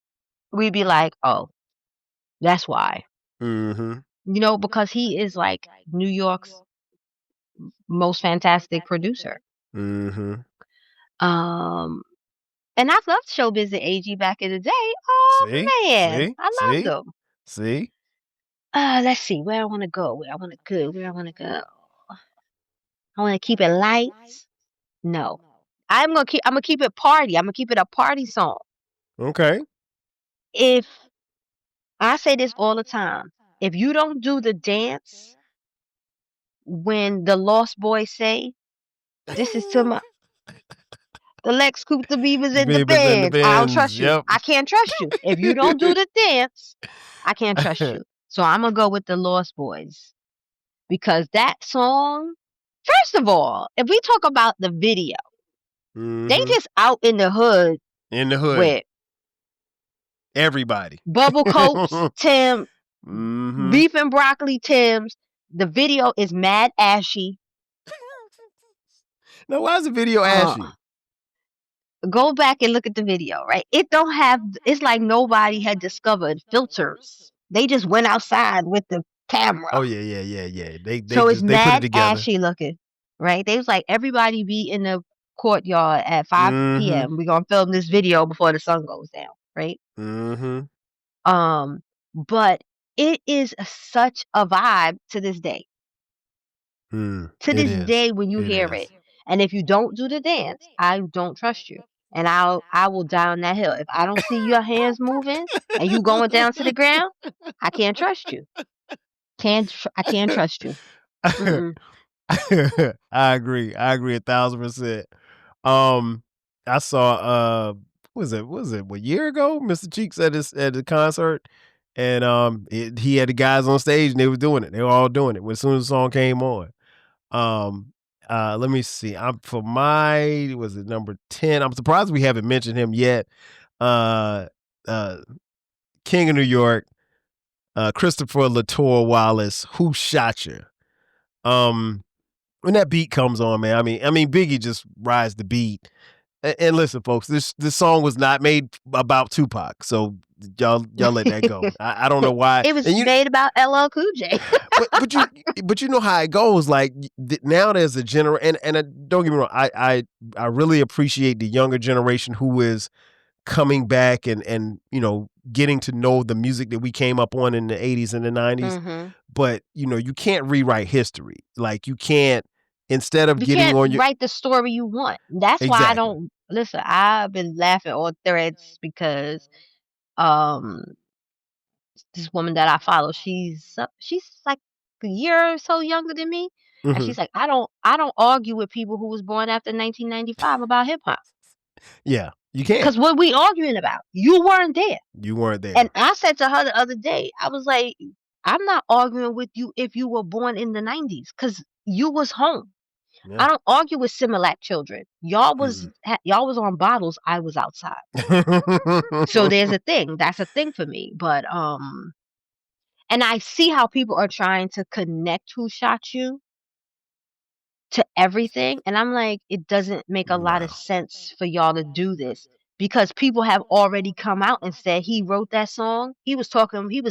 We'd be like, oh, that's why. You know, because he is like New York's most fantastic producer. And I've loved Showbiz and AG back in the day. Oh man, I loved them. See? Let's see where I want to go. I want to keep it lights. No, I'm gonna keep it party. I'm gonna keep it a party song. Okay. If I say this all the time, if you don't do the dance when the Lost Boys say, "This is to my." The Lex Coupe, the Beavers in the band. I don't trust you. I can't trust you. If you don't do the dance, I can't trust you. So I'm going to go with the Lost Boys. Because that song, first of all, if we talk about the video, they just out in the hood. With everybody. Bubble Coats, Tim, Beef and Broccoli Tims. The video is mad ashy. Now, why is the video ashy? Go back and look at the video, right? It's like nobody had discovered filters. They just went outside with the camera. Oh, yeah. They put it together. Ashy looking, right? They was like, everybody be in the courtyard at 5 p.m. We're going to film this video before the sun goes down, right? But it is such a vibe to this day. To this day when you hear it. And if you don't do the dance, I don't trust you. And I will down that hill. If I don't see your hands moving and you going down to the ground, I can't trust you. I can't trust you. I agree 1,000%. I saw what was it a year ago? Mr. Cheeks at the concert, and he had the guys on stage and they were doing it. They were all doing it as soon as the song came on. Let me see. Was it number 10? I'm surprised we haven't mentioned him yet. King of New York, Christopher Latour Wallace, Who Shot You? When that beat comes on, man, I mean Biggie just rides the beat. And listen, folks, this song was not made about Tupac, so y'all let that go. I don't know why. It was made about LL Cool J. but you know how it goes. Like now, there's a generation, and don't get me wrong, I really appreciate the younger generation who is coming back and getting to know the music that we came up on in the 80s and the 90s. But you can't rewrite history. Like you can't. Instead of write the story you want. That's why I don't listen. I've been laughing on threads because this woman that I follow, she's like a year or so younger than me, and she's like, I don't argue with people who was born after 1995 about hip hop. Yeah, you can't. Because what we arguing about? You weren't there. You weren't there. And I said to her the other day, I was like, I'm not arguing with you if you were born in the 90s, because you was home. Yeah. I don't argue with Similac children. Y'all was on bottles. I was outside. So there's a thing. That's a thing for me. But and I see how people are trying to connect Who Shot You to everything, and I'm like, it doesn't make a lot of sense for y'all to do this, because people have already come out and said he wrote that song. He was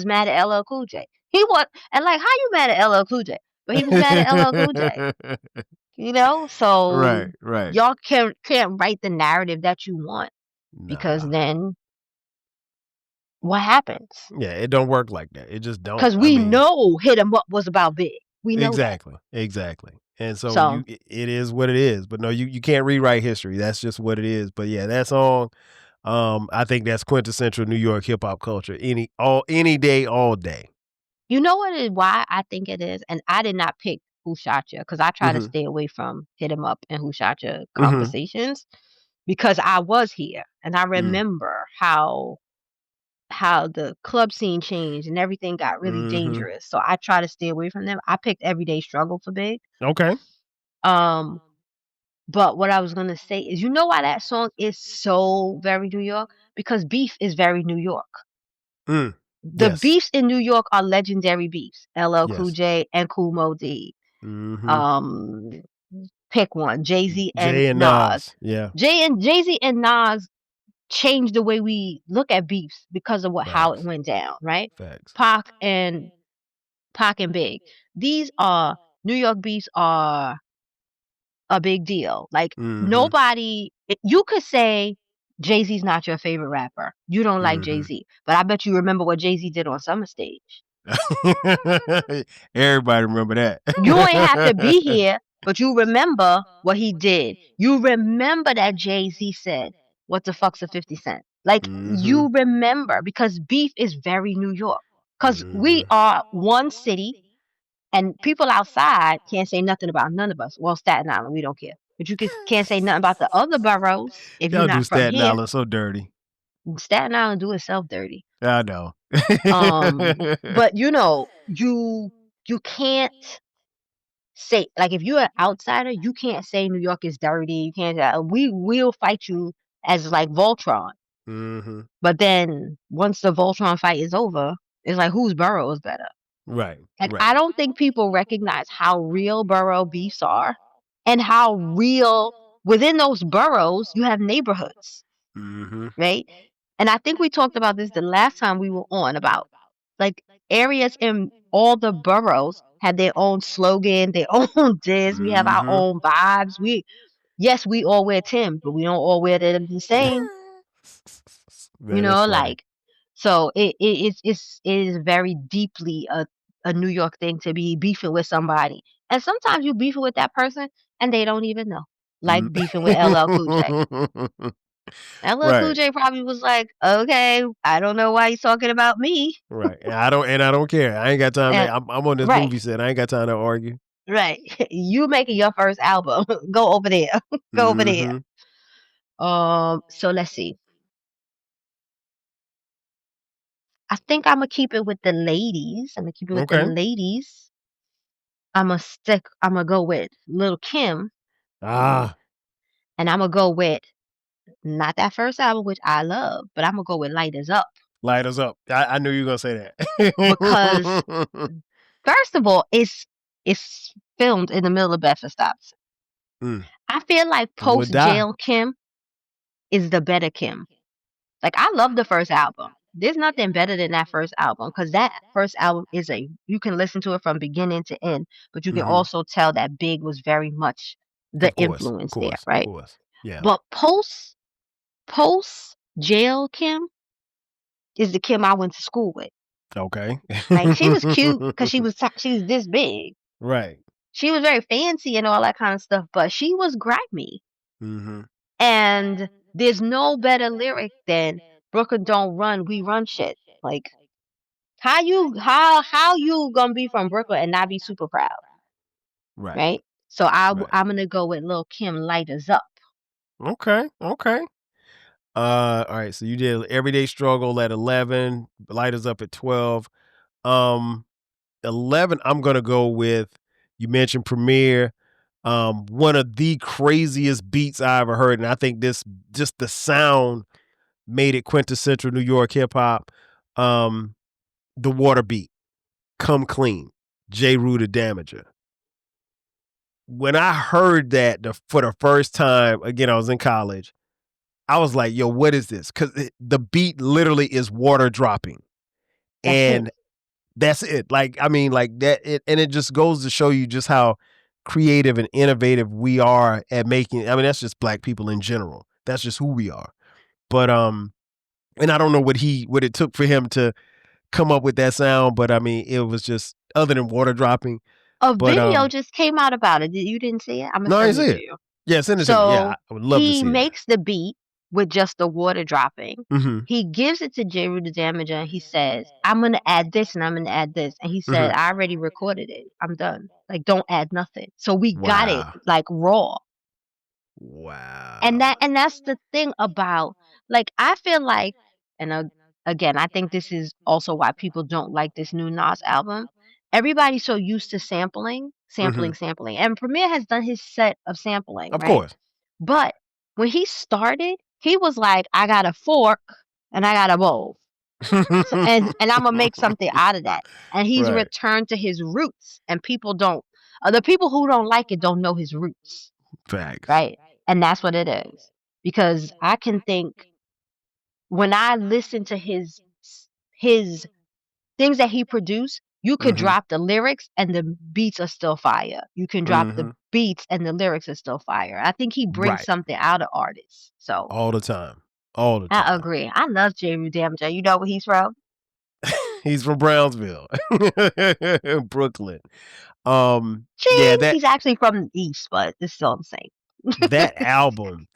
mad at LL Cool J. He was, and like, how you mad at LL Cool J? But he was mad at LL Cool J. You know, so right. Y'all can't write the narrative that you want, because then what happens? Yeah, it don't work like that. It just don't. Because we know Hit 'Em Up was about Big. We know exactly. And so it is what it is. But no, you can't rewrite history. That's just what it is. But yeah, that song, I think that's quintessential New York hip hop culture. Any day, all day. You know why I think it is? And I did not pick Who Shot Ya, because I try to stay away from Hit 'Em Up and Who Shot Ya conversations, because I was here and I remember how the club scene changed and everything got really dangerous. So I try to stay away from them. I picked Everyday Struggle for Big. Okay. But what I was gonna say is, you know why that song is so very New York? Because beef is very New York. The beefs in New York are legendary beefs. LL Cool J and Kool Moe Dee. Pick one. Jay-Z and Nas. Yeah. Jay-Z and Nas changed the way we look at beefs because of how it went down, right? Facts. Pac and Big. These are New York beefs are a big deal. Like, nobody, you could say Jay-Z's not your favorite rapper. You don't like Jay-Z, but I bet you remember what Jay-Z did on Summer Stage. Everybody remember that. You ain't have to be here, but you remember what he did. You remember that Jay-Z said, "What the fuck's a 50 cent?" Like, you remember, because beef is very New York. Because we are one city, and people outside can't say nothing about none of us. Well, Staten Island, we don't care. But you can't say nothing about the other boroughs if you're not from Staten here. Island so dirty. Staten Island do itself dirty. I know. But you can't say, like, if you're an outsider, you can't say New York is dirty. You can't. We will fight you as like Voltron. But then once the Voltron fight is over, it's like, whose borough is better? Right. And I don't think people recognize how real borough beefs are, and how real within those boroughs you have neighborhoods, right? And I think we talked about this the last time we were on, about like areas in all the boroughs have their own slogan, their own diss. We have our own vibes. We all wear Tim, but we don't all wear them the same. You know, like, so it is very deeply a New York thing to be beefing with somebody. And sometimes you beefing with that person and they don't even know. Like beefing with LL Cool J. LL Cool J probably was like, okay, I don't know why he's talking about me. Right. And I don't care. I ain't got time. I'm on this movie set. I ain't got time to argue. Right. You making your first album. Go over there. Go over there. So let's see. I think I'm gonna keep it with the ladies. I'm gonna go with Lil' Kim. And I'm gonna go with not that first album, which I love, but I'm gonna go with Light Us Up. Light Us Up. I knew you were gonna say that. Because first of all, it's filmed in the middle of Bedford-Stuyvesant. I feel like post-jail Kim is the better Kim. Like, I love the first album. There's nothing better than that first album, because that first album you can listen to it from beginning to end, but you can also tell that Big was very much the influence there, right? Of course. Yeah. But post jail Kim is the Kim I went to school with. Okay. Like, she was cute because she was this big. Right. She was very fancy and all that kind of stuff, but she was grimy. And there's no better lyric than Brooklyn don't run, we run shit. Like, How you gonna be from Brooklyn and not be super proud, right? So I'm gonna go with Lil' Kim, Light Us Up. Okay. All right. So you did Everyday Struggle at 11, Light Us Up at 12. 11, I'm gonna go with, you mentioned Premier. One of the craziest beats I ever heard, and I think this, just the sound made it quintessential New York hip hop. The Water beat, Come Clean, J. Rue the Damager. When I heard that for the first time, again, I was in college, I was like, yo, what is this? Because the beat literally is water dropping. And that's it. Like, I mean, like that, and it just goes to show you just how creative and innovative we are at making. I mean, that's just Black people in general. That's just who we are. But and I don't know what it took for him to come up with that sound, but I mean, it was just, other than water dropping. A But video just came out about it. You didn't see it? I'm gonna no, I send didn't it see to it. you. Yeah, send it to me. Yeah, I would love to see he that. makes the beat with just the water dropping. Mm-hmm. He gives it to J. Rue the Damager and he says, I'm gonna add this and I'm gonna add this. And he said, I already recorded it. I'm done. Like, don't add nothing. So we got it like raw. Wow. And that's the thing about, like, I feel like, and again, I think this is also why people don't like this new Nas album. Everybody's so used to sampling. And Premier has done his set of sampling, Of right? course. But when he started, he was like, I got a fork and I got a bowl. and I'm gonna make something out of that. And he's returned to his roots. And people don't, the people who don't like it don't know his roots. Facts. Right. And that's what it is. Because I can think, when I listen to his things that he produced, you could drop the lyrics and the beats are still fire. You can drop the beats and the lyrics are still fire. I think he brings something out of artists. So all the time. I agree. I love J. Rue Damager. You know where he's from? He's from Brownsville, Brooklyn. He's actually from the East, but it's still the same. that album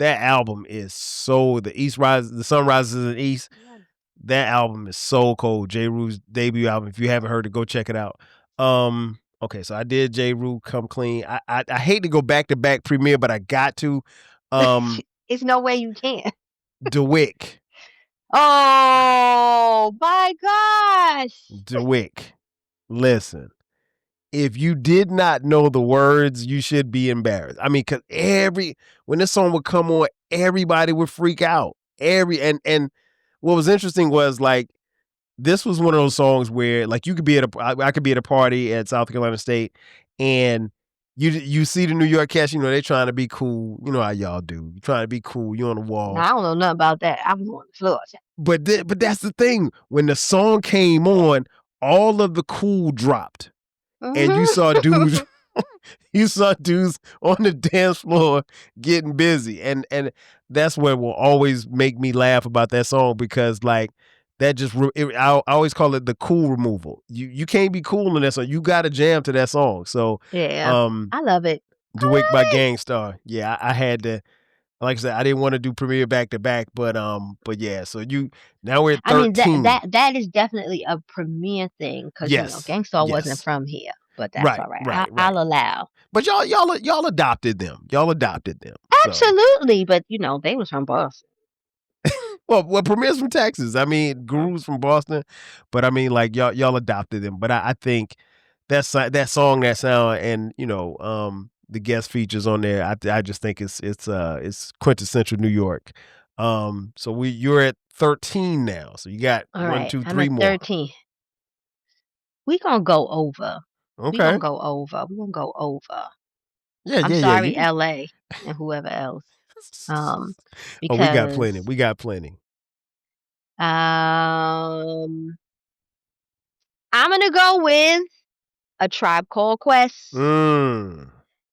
is so, the Sun Rises in the East. That album is so cold. J. Rue's debut album. If you haven't heard it, go check it out. Okay, so I did J. Rue, Come Clean. I hate to go back to back Premier, but I got to. It's no way you can. DeWick. Oh my gosh. DeWick. Listen. If you did not know the words, you should be embarrassed. I mean, because when this song would come on, everybody would freak out. And what was interesting was, like, this was one of those songs where, like, you could be I could be at a party at South Carolina State, and you see the New York cats, you know, they're trying to be cool. You know how y'all do. You're trying to be cool. You on the wall. I don't know nothing about that. I'm on the floor. But that's the thing. When the song came on, all of the cool dropped. And you saw dudes on the dance floor getting busy. And that's what will always make me laugh about that song, because, like, that just, I always call it the cool removal. You can't be cool in that song. You got to jam to that song. So yeah, I love it. DeWick by Gangstar. Yeah, I had to. Like I said, I didn't want to do Premier back to back, but yeah. So now we're at 13. I mean, that is definitely a Premier thing, because you know, Gangstar wasn't from here, but that's all right. I'll allow. But y'all adopted them. Absolutely, so. But you know, they was from Boston. well, Premier's from Texas. I mean, Guru's from Boston, but I mean, like, y'all adopted them. But I think that song, that sound, and you know, the guest features on there, I just think it's quintessential New York. So you're at 13 now. So you got all 1, right, 2, 3 I'm at more. 13. We gonna go over. Okay. We gonna go over. Yeah, I'm sorry, LA and whoever else. Because we got plenty. I'm gonna go with A Tribe Called Quest.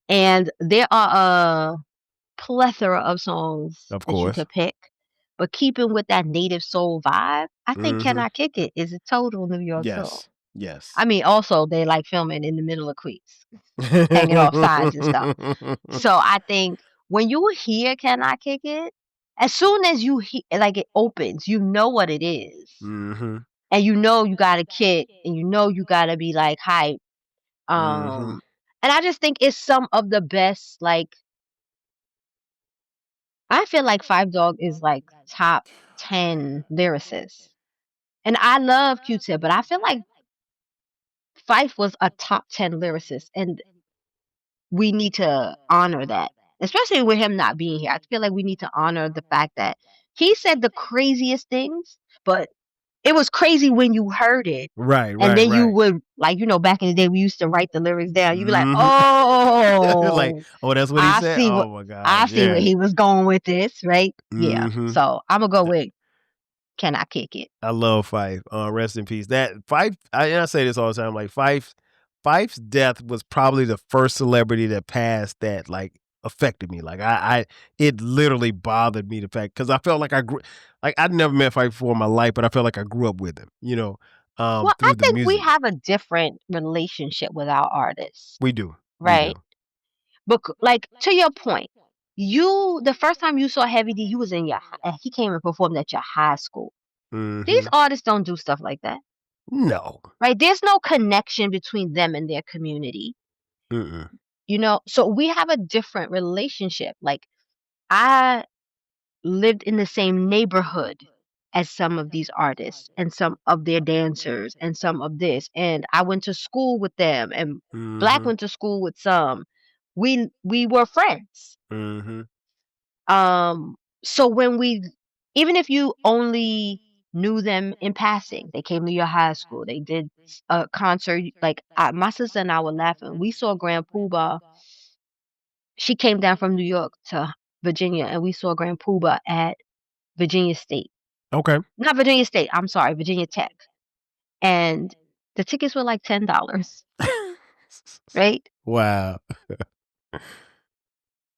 And there are a plethora of songs that you could pick. But keeping with that native soul vibe, I think Can I Kick It is a total New York song. Yes. I mean, also, they like filming in the middle of Queens, hanging off signs and stuff. So I think when you hear Can I Kick It, as soon as you hear, like, it opens, you know what it is. and you got a kid, and you gotta be like hype. Mm-hmm. And I just think it's some of the best. Like, I feel like Five Dog is like top 10 lyricists, and I love Q-Tip, but I feel like Fife was a top 10 lyricist, and we need to honor that, especially with him not being here. I feel like we need to honor the fact that he said the craziest things, but it was crazy when you heard it. Right, And right, then you right. would, like, back in the day, we used to write the lyrics down. You'd be like, Mm-hmm. Like, oh, oh, that's what he I said? see what Oh my gosh, I see where yeah. he was going with this, right? Yeah. Mm-hmm. So I'm gonna go with Can I Kick It? I love Fife. Rest in peace. That Fife, I say this all the time. Like Fife's death was probably the first celebrity that passed that like affected me. Like it literally bothered me the fact because I felt like I'd never met Fife before in my life, but I felt like I grew up with him. Well, I Through the think we music. have a different relationship with our artists, We do, we right? do. But like, to your point, the first time you saw Heavy D, you was in he came and performed at your high school. These Mm-hmm. artists don't do stuff like that, No. right? There's no connection between them and their community, Mm-mm. So we have a different relationship. Like, I lived in the same neighborhood as some of these artists and some of their dancers and some of this, and I went to school with them, and Black Mm-hmm. went to school with some. We were friends. Mm-hmm. So when even if you only knew them in passing, they came to your high school, they did a concert. Like, my sister and I were laughing. We saw Grand Poobah. She came down from New York to Virginia, and we saw Grand Poobah at Virginia State. Okay. Not Virginia State, I'm sorry, Virginia Tech. And the tickets were like $10, right? Wow.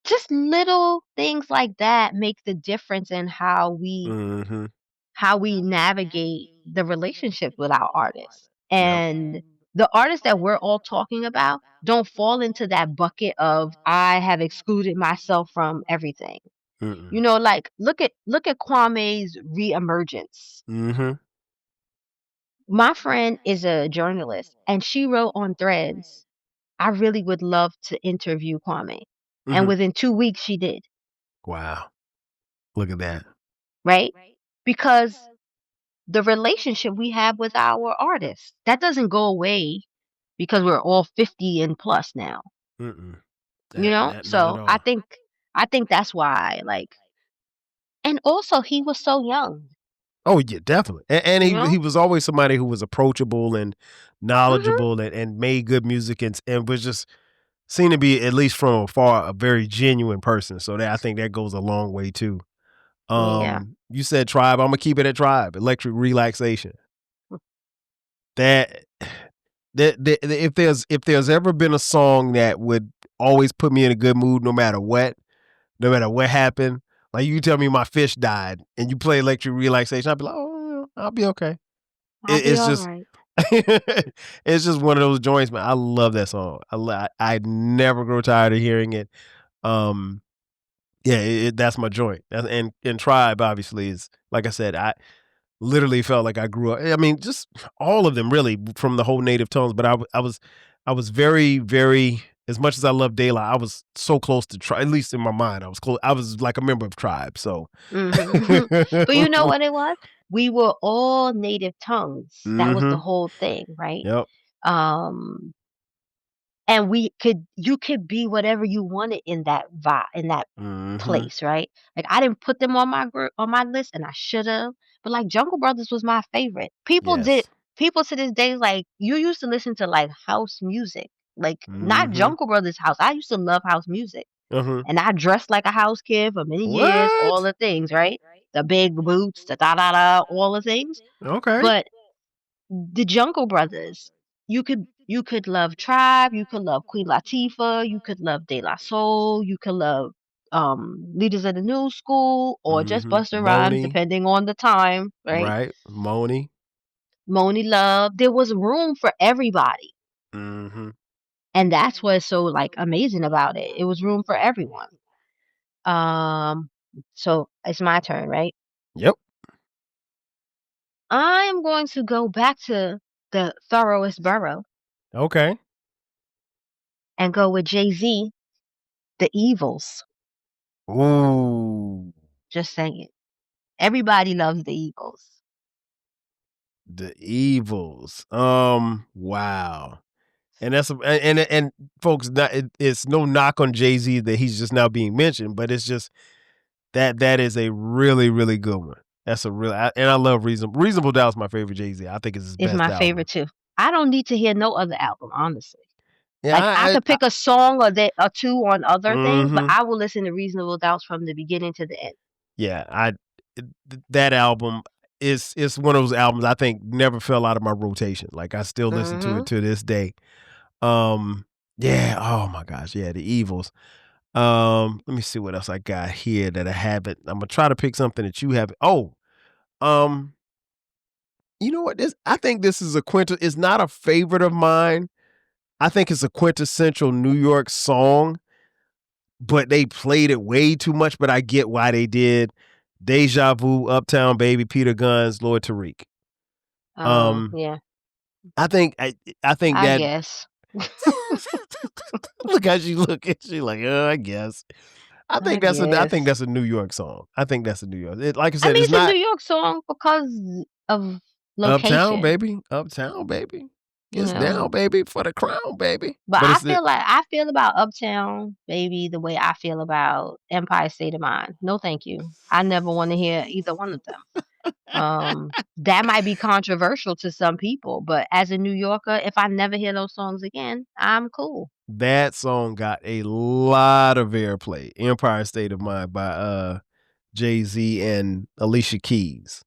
Just little things like that make the difference in Mm-hmm. how we navigate the relationships with our artists. Yep. And the artists that we're all talking about don't fall into that bucket of I have excluded myself from everything. Mm-mm. Like, look at Kwame's reemergence. Mm-hmm. My friend is a journalist, and she wrote on Threads, I really would love to interview Kwame. And Mm-hmm. within 2 weeks she did, Wow. Look at that. right? Because the relationship we have with our artists, that doesn't go away because we're all 50 and plus now. Mm-mm. That not at So I all. think that's why, like, and also he was so young, Oh yeah, definitely. And you he know? was always somebody who was approachable and Mhm. knowledgeable and made good music and was just seen to be, at least from afar, a very genuine person. So I think that goes a long way too. Yeah. You said Tribe. I'm gonna keep it at Tribe. Electric Relaxation. That if there's ever been a song that would always put me in a good mood, no matter what happened. Like, you tell me my fish died, and you play Electric Relaxation, I'll be like, oh, I'll be okay. I'll be It's all just, right. it's just one of those joints, man. I love that song. I never grow tired of hearing it. Um, yeah, that's my joint. And Tribe obviously is, like I said, I literally felt like I grew up. I mean, just all of them really, from the whole native tones. But I was very, very, as much as I love Daylight, I was so close to Tribe. At least in my mind, I was close. I was like a member of Tribe. So, Mhm. But you know what it was? We were all native tongues. That was the mm-hmm. whole thing, right? Yep. Um, and you could be whatever you wanted in that in that Mm-hmm. place, right? Like, I didn't put them on on my list, and I should have. But like, Jungle Brothers was my favorite. Yes. People to this day, like, you used to listen to like house music, like not Mm-hmm. Jungle Brothers house. I used to love house music. Uh-huh. And I dressed like a house kid for many years, all What? the things, right? The big boots, the da da da, all the things. Okay. But the Jungle Brothers, you could love Tribe, you could love Queen Latifah, you could love De La Soul, you could love Leaders of the New School, or just Mm-hmm. Busta Rhymes, Moni. depending on the time, right? Right. Moni. Moni Love. There was room for everybody. Mm-hmm. And that's what's so, like, amazing about it. It was room for everyone. Um, so it's my turn, right? Yep. I am going to go back to the thoroughest borough. Okay. And go with Jay-Z, The Evils. Ooh. Just saying. Everybody loves The Eagles. The Evils. Wow. And that's and folks, it's no knock on Jay-Z that he's just now being mentioned, but it's just that is a really, really good one. That's a real, and I love Reasonable Doubt is my favorite Jay-Z. I think it's his It's best my album. favorite too. I don't need to hear no other album, honestly. Yeah, like I could pick a song or two on other things, but I will listen to Reasonable Doubts from the beginning to the end. Yeah, that album is one of those albums I think never fell out of my rotation. Like I still listen to it to this day. Yeah, oh my gosh, yeah, The Evils. Let me see what else I got here that I haven't. I'm gonna try to pick something that you haven't. Oh, you know what? I think this is it's not a favorite of mine. I think it's a quintessential New York song, but they played it way too much, but I get why they did. Deja Vu, Uptown Baby, Peter Guns, Lord Tariq. Yeah. I think that guess. Look how she looking. She like, I guess. I think that's a New York song. I think that's a New York. Like I said, it's not a New York song because of location. Uptown Baby. Uptown Baby. It's down, baby, for the crown, baby. But I feel about Uptown Baby the way I feel about Empire State of Mind. No, thank you. I never want to hear either one of them. That might be controversial to some people, but as a New Yorker, if I never hear those songs again, I'm cool. That song got a lot of airplay. Empire State of Mind by Jay-Z and Alicia Keys.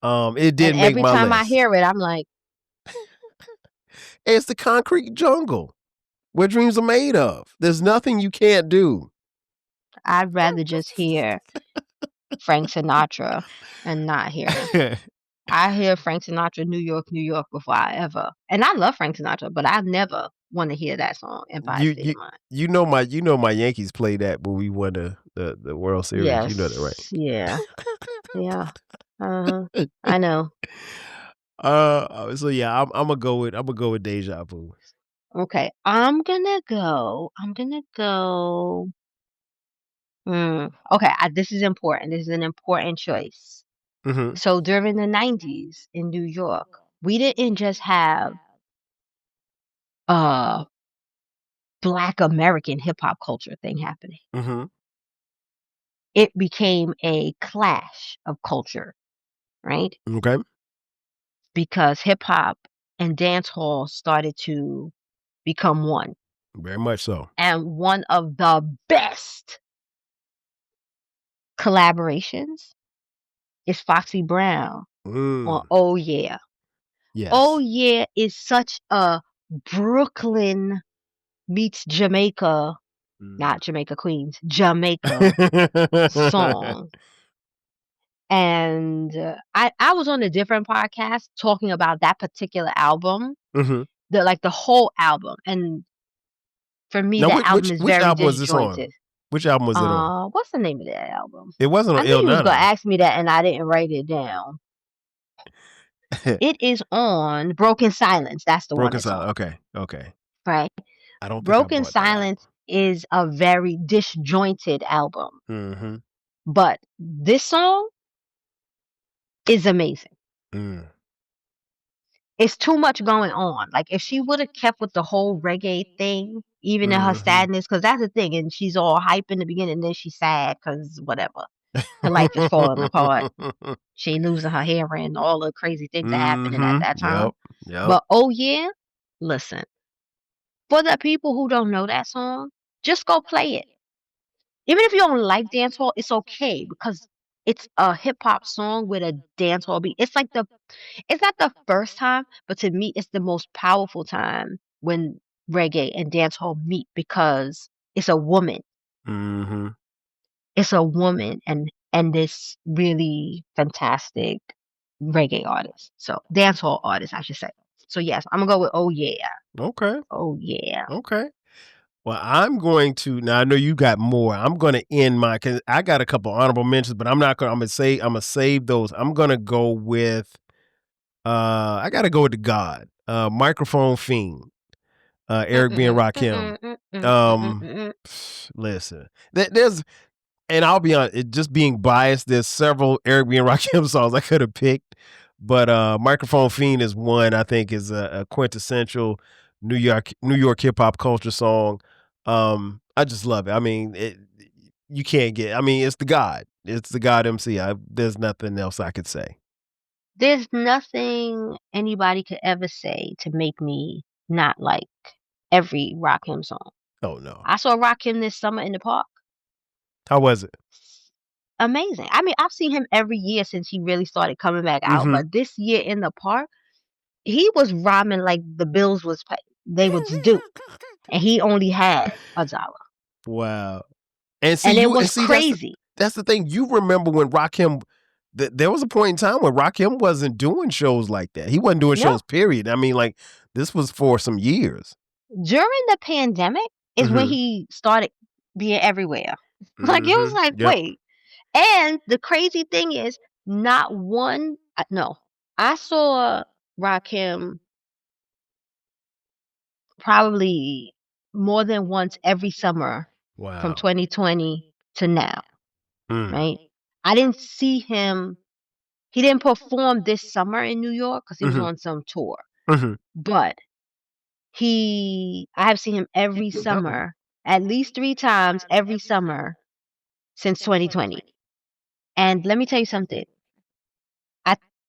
It did make my list. Every time I hear it, I'm like, it's the concrete jungle where dreams are made of. There's nothing you can't do. I'd rather just hear Frank Sinatra and not hear him. I hear Frank Sinatra, New York, New York before I ever. And I love Frank Sinatra, but I never want to hear that song, Empire State of Mind. You know my Yankees played that when we won the World Series. Yes. You know that, right? Yeah. Yeah. I know. So yeah, I'm gonna go with Deja Vu. Okay, I'm gonna go. Okay, this is important. This is an important choice. So during the 90s in New York, we didn't just have Black American hip hop culture thing happening. It became a clash of culture, right? Okay. Because hip hop and dancehall started to become one. Very much so. And one of the best collaborations is Foxy Brown on Oh Yeah. Yes. Oh Yeah is such a Brooklyn meets Jamaica, not Jamaica Queens, Jamaica song. And I was on a different podcast talking about that particular album, the whole album. And for me, that album is very disjointed. Which album was it on? What's the name of that album? It wasn't on I knew you was gonna ask me that, and I didn't write it down. It is on Broken Silence. That's the one. Broken Silence. Okay. Right. I don't think Broken Silence is a very disjointed album. But this song is amazing. It's too much going on. Like if she would have kept with the whole reggae thing, even in her sadness, because that's the thing, and she's all hype in the beginning, and then she's sad because whatever, her life is falling apart. She losing her hair and all the crazy things that happening at that time. Yep. But Oh Yeah, listen, for the people who don't know that song, just go play it. Even if you don't like dancehall, it's okay because it's a hip hop song with a dancehall beat. It's not the first time, but to me, it's the most powerful time when reggae and dancehall meet because it's a woman. It's a woman and this really fantastic reggae artist. So dancehall artist, I should say. So yes, I'm gonna go with Oh Yeah. Okay. Oh Yeah. Okay. Well, I'm going to now. I know you got more. I'm going to end my because I got a couple honorable mentions, but I'm not going. I'm gonna save those. I'm going to go with I gotta go with the God. Microphone Fiend. Eric B. and Rakim. Listen, there's, and I'll be honest, just being biased, there's several Eric B. and Rakim songs I could have picked, but Microphone Fiend is one I think is a quintessential New York hip hop culture song. I just love it. I mean, you can't get. I mean, it's the God. It's the God MC. There's nothing else I could say. There's nothing anybody could ever say to make me not like every Rakim song. Oh no. I saw Rakim this summer in the park. How was it? Amazing. I mean, I've seen him every year since he really started coming back out, but this year in the park, he was rhyming like the bills was they was due, and he only had $1. Wow. And and it was crazy. That's the thing. You remember when Rakim, there was a point in time when Rakim wasn't doing shows like that. He wasn't doing shows, period. I mean, like, this was for some years. During the pandemic is when he started being everywhere. Like, it was like, wait. And the crazy thing is, not one, no, I saw Rakim probably more than once every summer from 2020 to now, right? I didn't see him. He didn't perform this summer in New York because he was on some tour. But I have seen him every summer, at least 3 times every summer since 2020. And let me tell you something.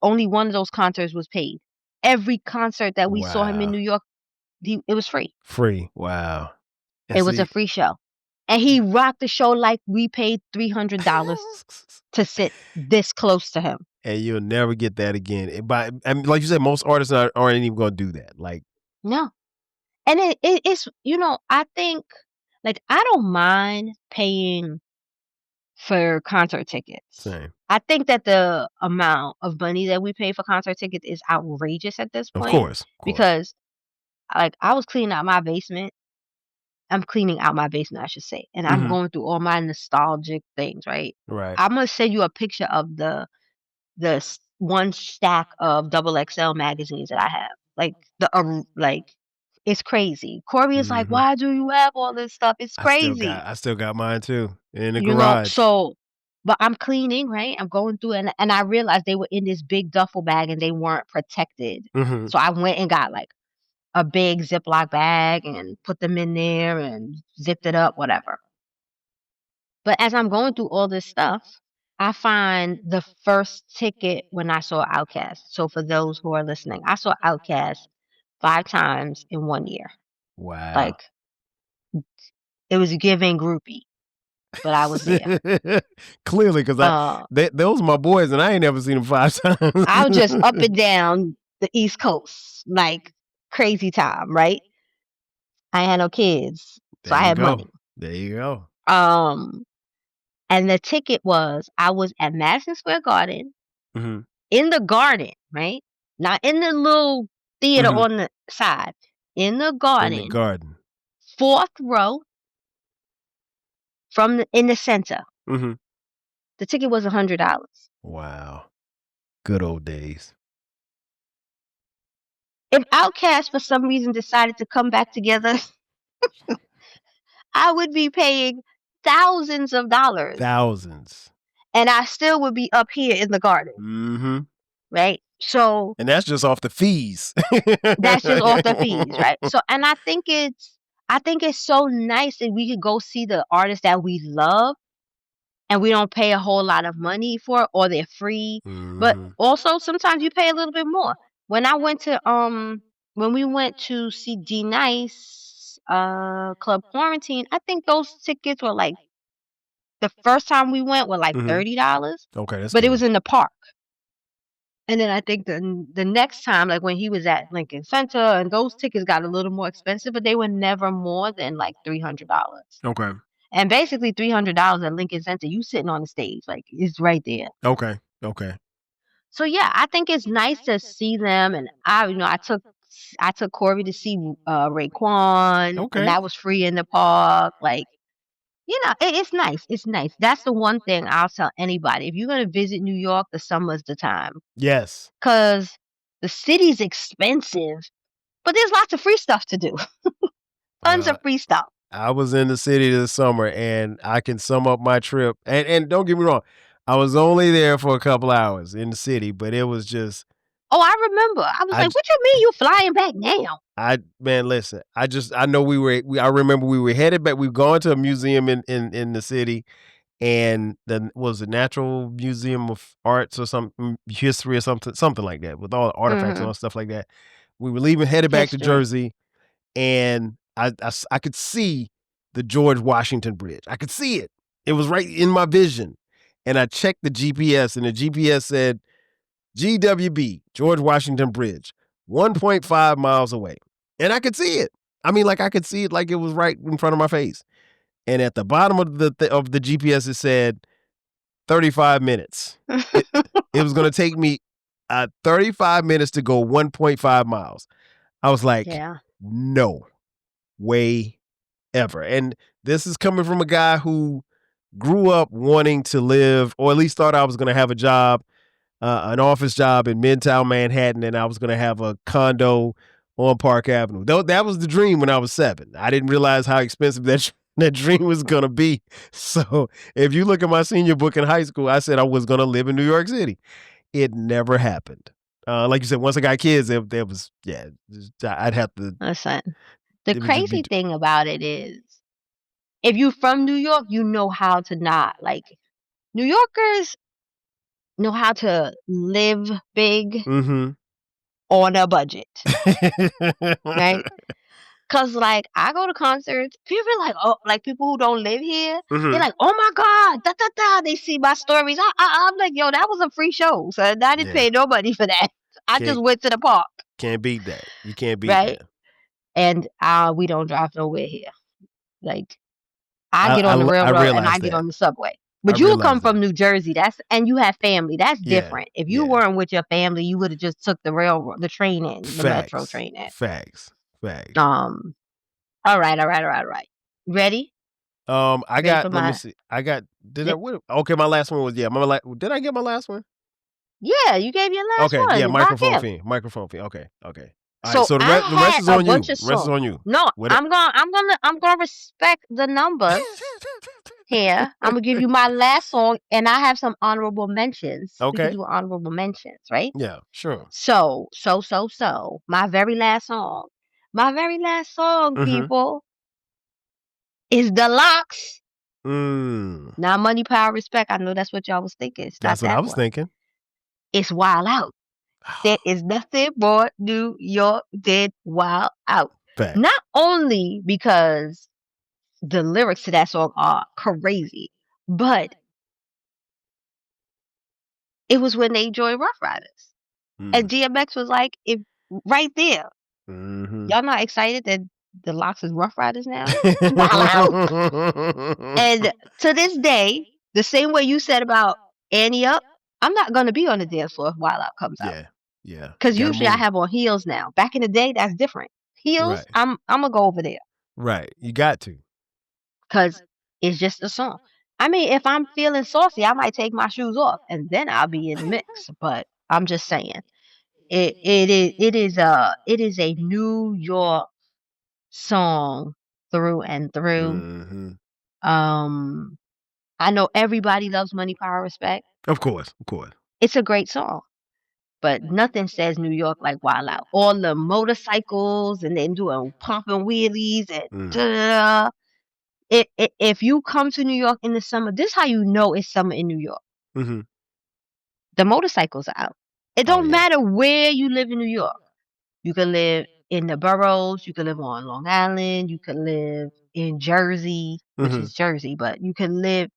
Only one of those concerts was paid. Every concert that we saw him in New York, it was free. Free. Wow. It was a free show. And he rocked the show like we paid $300 to sit this close to him. And you'll never get that again. But I mean, like you said, most artists aren't even going to do that. Like, no. And it's, I think, like, I don't mind paying for concert tickets. Same. I think that the amount of money that we pay for concert tickets is outrageous at this point. Of course. Because, like, I was cleaning out my basement. I'm cleaning out my basement, I should say. And I'm going through all my nostalgic things, right? Right. I'm going to send you a picture of the one stack of XXL magazines that I have. Like, it's crazy. Corey is like, why do you have all this stuff? It's crazy. I still got mine too in the garage. But I'm cleaning, right? I'm going through and I realized they were in this big duffel bag and they weren't protected. So I went and got like a big Ziploc bag and put them in there and zipped it up, whatever. But as I'm going through all this stuff, I find the first ticket when I saw Outkast. So for those who are listening, I saw Outkast 5 times in 1 year. Wow. Like, it was giving groupie, but I was there. Clearly, because those are my boys, and I ain't never seen them 5 times. I was just up and down the East Coast, like crazy time, right? I had no kids, so I had money. There you go. And the ticket was, I was at Madison Square Garden, in the garden, right? Not in the little theater on the side. In the garden. In the garden. 4th row in the center. The ticket was $100. Wow. Good old days. If Outkast for some reason decided to come back together, I would be paying thousands of dollars. Thousands. And I still would be up here in the garden. Right? So. And that's just off the fees. That's just off the fees, right? So, and I think it's so nice that we could go see the artists that we love and we don't pay a whole lot of money for it, or they're free. But also sometimes you pay a little bit more. When we went to see D Nice Club Quarantine, I think those tickets were like, the first time we went were like $30. Okay, that's but good. It was in the park. And then I think the next time, like when he was at Lincoln Center, and those tickets got a little more expensive, but they were never more than like $300. Okay. And basically $300 at Lincoln Center, you sitting on the stage, like it's right there. Okay. So yeah, I think it's nice to see them, and I took Corey to see Raekwon, and that was free in the park. Like, it's nice. It's nice. That's the one thing I'll tell anybody. If you're gonna visit New York, the summer's the time. Yes. Cause The city's expensive, but there's lots of free stuff to do. Tons of free stuff. I was in the city this summer, and I can sum up my trip. And don't get me wrong, I was only there for a couple hours in the city, but it was just. Oh, I remember. I was like, "What you mean you flying back now?" Listen. I know I remember we were headed back. We were going to a museum in the city, and was the Natural Museum of Arts or some history or something like that, with all the artifacts and all stuff like that. We were leaving, headed back to Jersey, and I could see the George Washington Bridge. I could see it. It was right in my vision. And I checked the GPS, and the GPS said GWB, George Washington Bridge, 1.5 miles away. And I could see it. I mean, like I could see it like it was right in front of my face. And at the bottom of the GPS, it said 35 minutes. It was going to take me 35 minutes to go 1.5 miles. I was like, no way ever. And this is coming from a guy who grew up wanting to live, or at least thought I was going to have a job, an office job in Midtown Manhattan, and I was going to have a condo on Park Avenue. That was the dream when I was 7. I didn't realize how expensive that dream was going to be. So if you look at my senior book in high school, I said I was going to live in New York City. It never happened. Like you said, once I got kids, there was, I'd have to. Listen, the crazy thing about it is, if you're from New York, you know how to not. Like, New Yorkers know how to live big on a budget. Right? Because, like, I go to concerts, people are like, oh, like people who don't live here, they're like, oh my God, da da da. They see my stories. I'm like, yo, that was a free show. So I didn't pay nobody for that. I just went to the park. Can't beat that. You can't beat that. And we don't drive nowhere here. Like, I get on the railroad and I get on the subway. But you come from New Jersey, and you have family. That's different. If you weren't with your family, you would have just took the train in, the metro train in. Facts. All right. Ready? I got. Let me see. I got. Okay, my last one was did I get my last one? Yeah, you gave your last one. Okay, yeah, microphone fiend. Okay. All right, so the rest is on you. The rest is on you. No, I'm gonna respect the numbers here. I'm gonna give you my last song, and I have some honorable mentions. Okay. We can do honorable mentions, right? Yeah, sure. So, my very last song. People, is The Lox. Now, Money, Power, Respect. I know that's what y'all was thinking. That's what I was thinking. It's Wild Out. There is nothing more New York than Wild Out. Fact. Not only because the lyrics to that song are crazy, but it was when they joined Rough Riders. And DMX was like, right there. Y'all not excited that the Lox is Rough Riders now? Wild Out. And to this day, the same way you said about Annie Up, I'm not going to be on the dance floor if Wild Out comes out. Yeah. Because usually I have on heels now. Back in the day, that's different. Heels, right. I'm going to go over there. Right. You got to. Because it's just a song. I mean, if I'm feeling saucy, I might take my shoes off and then I'll be in the mix. But I'm just saying, it is a New York song through and through. I know everybody loves Money, Power, Respect. Of course. It's a great song. But nothing says New York like Wild Out. All the motorcycles and then doing pumping wheelies and if you come to New York in the summer, this is how you know it's summer in New York. The motorcycles are out. It don't matter where you live in New York. You can live in the boroughs. You can live on Long Island. You can live in Jersey, which is Jersey, but you can live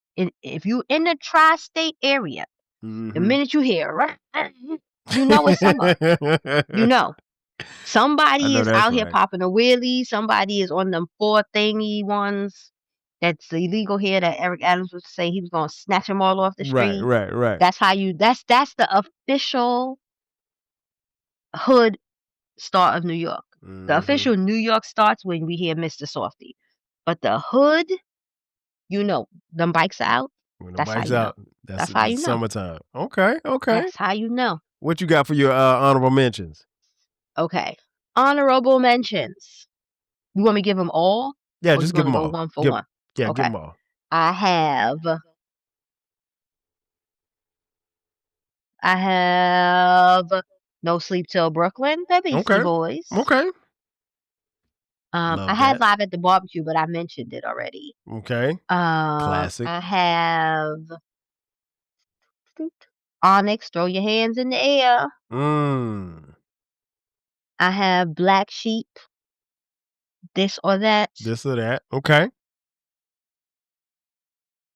if you in the tri-state area. The minute you hear, right, you know it's summer. You know. Somebody is out here popping a wheelie. Somebody is on them 4 thingy ones. That's illegal here that Eric Adams was saying he was going to snatch them all off the street. Right. That's how that's the official hood start of New York. The official New York starts when we hear Mr. Softy. But the hood, you know, them bikes are out. When the bike's out, that's how you know. Summertime. Okay. That's how you know. What you got for your honorable mentions? Okay. Honorable mentions. You want me to give them all? Yeah, Or you just give want to them go all. one for one? Give Okay. them all. I have No Sleep Till Brooklyn, the Beastie Okay. Boys. Okay. I Love had that. Live at the Barbecue, but I mentioned it already. Okay. Classic. I have Onyx, Throw Your Hands in the Air. I have Black Sheep, This or That. This or That. Okay.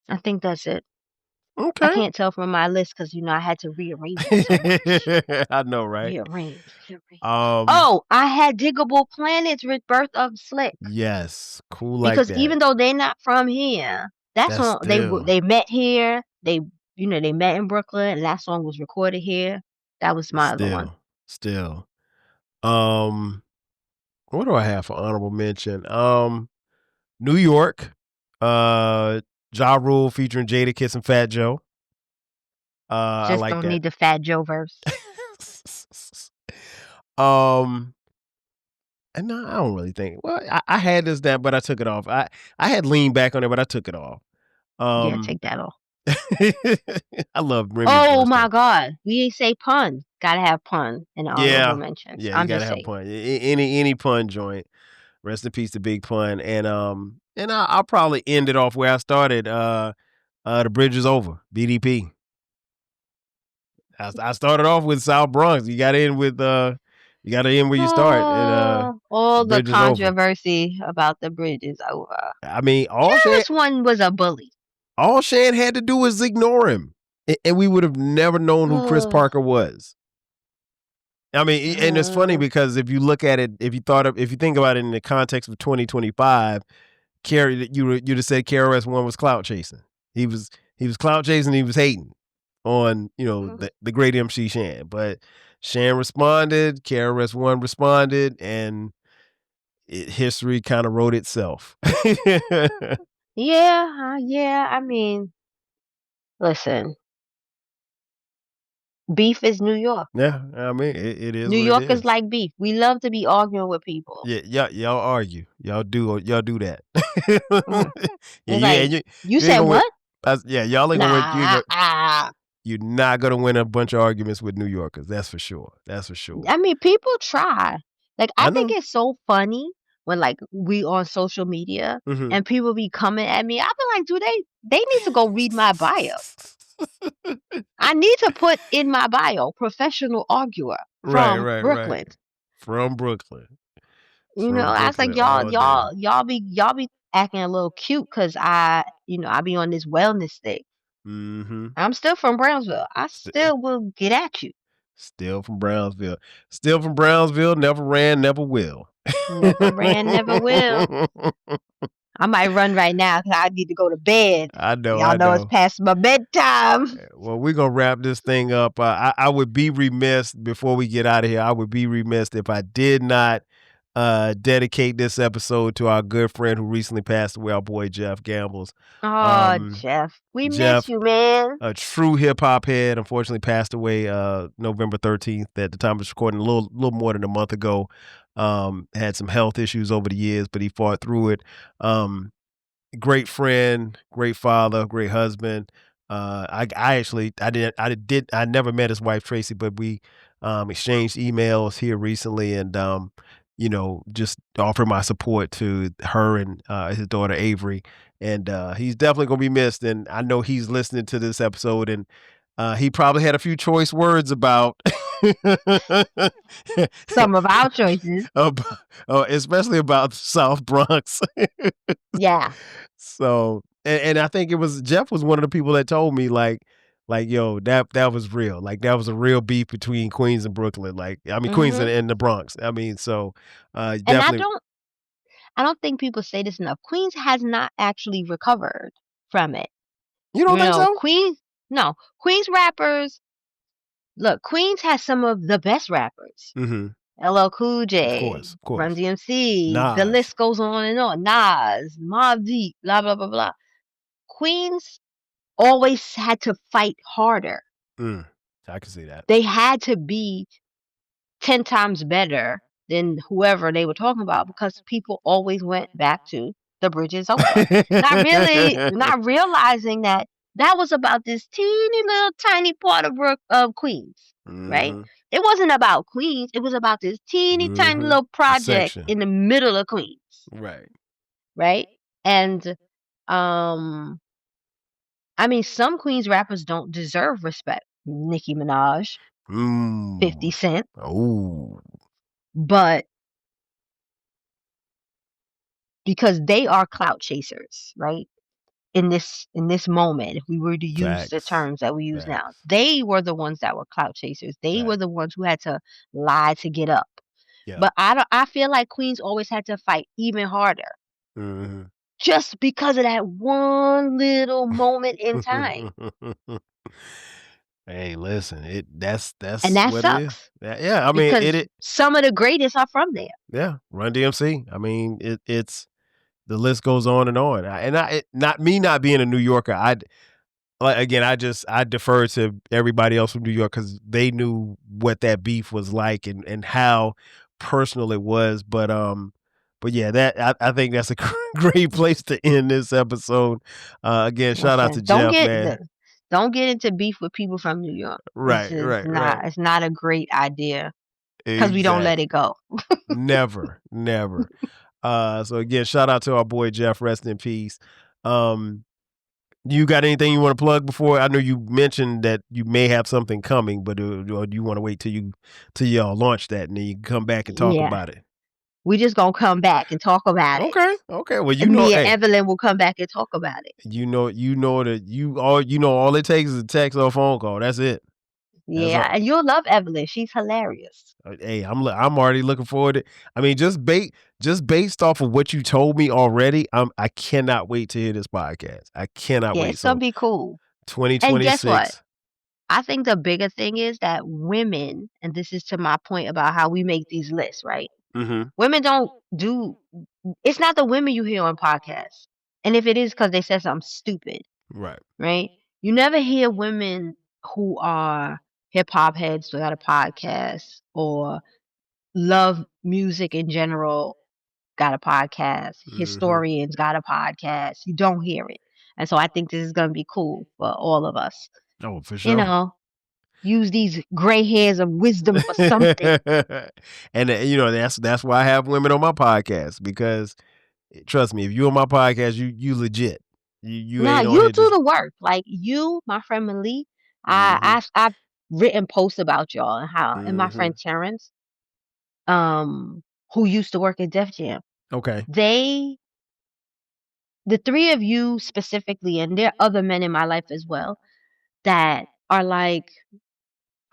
I think that's it. I Okay. can't tell from my list because I had to rearrange it so much. I know, right? Rearrange. Um. Oh, I had Diggable Planets with Birth of Slick. Yes. Cool like Because that. even though they're not from here, that That's song still. they met here. They met in Brooklyn, and that song was recorded here. That was my other one. Still. What do I have for honorable mention? New York. Ja Rule featuring Jadakiss and Fat Joe. I Just like don't that. need the Fat Joe verse. And no, I don't really think. Well, I had this down, but I took it off. I had leaned back on it, but I took it off. Yeah, take that off. I love Remy's Oh verse my though. God, we ain't say pun. Gotta have pun in the honorable mentions. Yeah, you I'm gotta just have saying. pun. Any pun joint. Rest in peace to Big Pun. And I'll probably end it off where I started. The Bridge is Over, BDP. I started off with South Bronx. You got to end where you start. And All the Bridge is Over. controversy about the bridge is over. I mean, This one was a bully. All Shan had to do was ignore him, and we would have never known who Chris Parker was. I mean, and it's funny because if you look at it, if you think about it in the context of 2025, you'd have said KRS-One was clout chasing. He was clout chasing. He was hating on the great MC Shan, but Shan responded. KRS-One responded, and history kind of wrote itself. Yeah. I mean, listen, beef is New York. Yeah, I mean, it is New what it Yorkers is. like beef. We love to be arguing with people. Yeah, y'all argue. Y'all do that. It's like, you you ain't said gonna win. what? Y'all ain't gonna win. Nah. You're not gonna win a bunch of arguments with New Yorkers. That's for sure. I mean, people try. Like, I think know. it's so funny when we on social media and people be coming at me. I be like, they need to go read my bio. I need to put in my bio, professional arguer from Brooklyn. From Brooklyn. I was like, y'all be acting a little cute because I be on this wellness thing. Mm-hmm. I'm still from Brownsville. I still will get at you. Still from Brownsville. Never ran, never will. Never ran, never will. I might run right now because I need to go to bed. I know. Y'all know it's past my bedtime. Well, we're going to wrap this thing up. I would be remiss before we get out of here. I would be remiss if I did not dedicate this episode to our good friend who recently passed away, our boy Jeff Gambles. Oh, Jeff. We miss you, man. A true hip-hop head, unfortunately passed away November 13th at the time of this recording, a little more than a month ago. Had some health issues over the years, but he fought through it. Great friend, great father, great husband. I never met his wife Tracy, but we exchanged emails here recently, and just offer my support to her and his daughter Avery. And he's definitely gonna be missed. And I know he's listening to this episode, and he probably had a few choice words about some of our choices, especially about the South Bronx. Yeah. So, and I think Jeff was one of the people that told me like, yo, that was real. Like that was a real beef between Queens and Brooklyn. Like, I mean, Queens and the Bronx. I mean, so definitely. And I don't think people say this enough. Queens has not actually recovered from it. You don't think so? Queens rappers. Look, Queens has some of the best rappers. Mm-hmm. LL Cool J, of course. Run DMC, Nas. the list goes on and on. Nas, Mobb Deep, blah blah blah blah. Queens always had to fight harder. I can see that. They had to be 10 times better than whoever they were talking about because people always went back to The Bridge Is Over. Not realizing that was about this teeny little tiny part of Queens, right? It wasn't about Queens. It was about this teeny tiny little project in the middle of Queens. Right. Right? And I mean, some Queens rappers don't deserve respect. Nicki Minaj, 50 Cent. Oh. But because they are clout chasers, right? In this moment, if we were to use the terms that we use now, they were the ones that were clout chasers. They were the ones who had to lie to get up. Yeah. But I feel like Queens always had to fight even harder. Just because of that one little moment in time. Hey, listen, that's and that what sucks. it is. Yeah, I mean, because some of the greatest are from there. Yeah, Run DMC. I mean, it's the list goes on and on. Not being a New Yorker. I defer to everybody else from New York because they knew what that beef was like and how personal it was. But yeah, that I think that's a great place to end this episode. Again, shout out to Jeff, man. Don't get into beef with people from New York. Right. It's not a great idea because we don't let it go. Never. So again, shout out to our boy Jeff. Rest in peace. You got anything you want to plug before? I know you mentioned that you may have something coming, but do you want to wait till y'all launch that and then you can come back and talk about it? We just gonna come back and talk about it. Okay. Well, me and Evelyn will come back and talk about it. All it takes is a text or a phone call. That's it. Yeah, and you'll love Evelyn. She's hilarious. Hey, I'm already looking forward to. I mean, just based off of what you told me already, I cannot wait to hear this podcast. I cannot wait. It's gonna be cool. 2026. And guess what? I think the bigger thing is that women, and this is to my point about how we make these lists, right? Women don't do. It's not the women you hear on podcasts, and if it is because they said something stupid, right? You never hear women who are hip hop heads who got a podcast or love music in general got a podcast. Historians got a podcast. You don't hear it. And so I think this is going to be cool for all of us. Oh, for sure. Use these gray hairs of wisdom for something. And that's why I have women on my podcast, because trust me, if you're on my podcast, you legit. You do the work. Like you, my friend Malik, I've written posts about y'all and how, and my friend Terrence, who used to work at Def Jam. Okay. The three of you specifically, and there are other men in my life as well, that are like,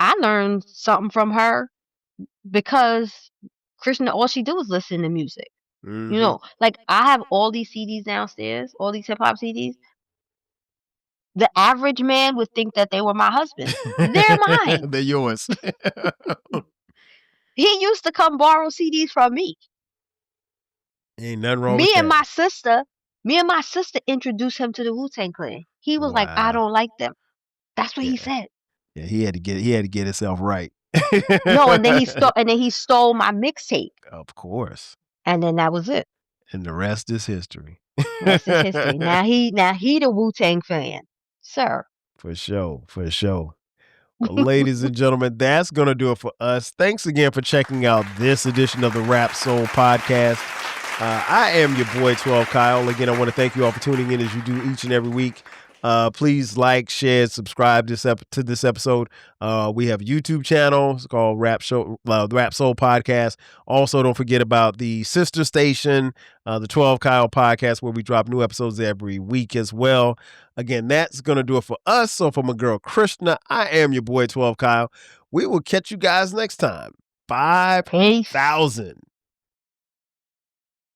I learned something from her because Krishna, all she do is listen to music. Like I have all these CDs downstairs, all these hip hop CDs. The average man would think that they were my husband. They're mine. They're yours. He used to come borrow CDs from me. Ain't nothing wrong with that. Me and my sister introduced him to the Wu-Tang Clan. He was like, I don't like them. That's what he said. Yeah, he had to get himself right. No, and then he stole my mixtape. Of course. And then that was it. And the rest is history. Now he the Wu-Tang fan, sir. For sure. Well, ladies and gentlemen, that's going to do it for us. Thanks again for checking out this edition of the Rap Soul Podcast. I am your boy 12 Kyle. Again, I want to thank you all for tuning in as you do each and every week. Please like, share, subscribe to this episode. We have a YouTube channel. It's called Rap Soul Podcast. Also, don't forget about the sister station, the 12 Kyle Podcast, where we drop new episodes every week as well. Again, that's going to do it for us. So for my girl Krishna, I am your boy 12 Kyle. We will catch you guys next time. 5,000.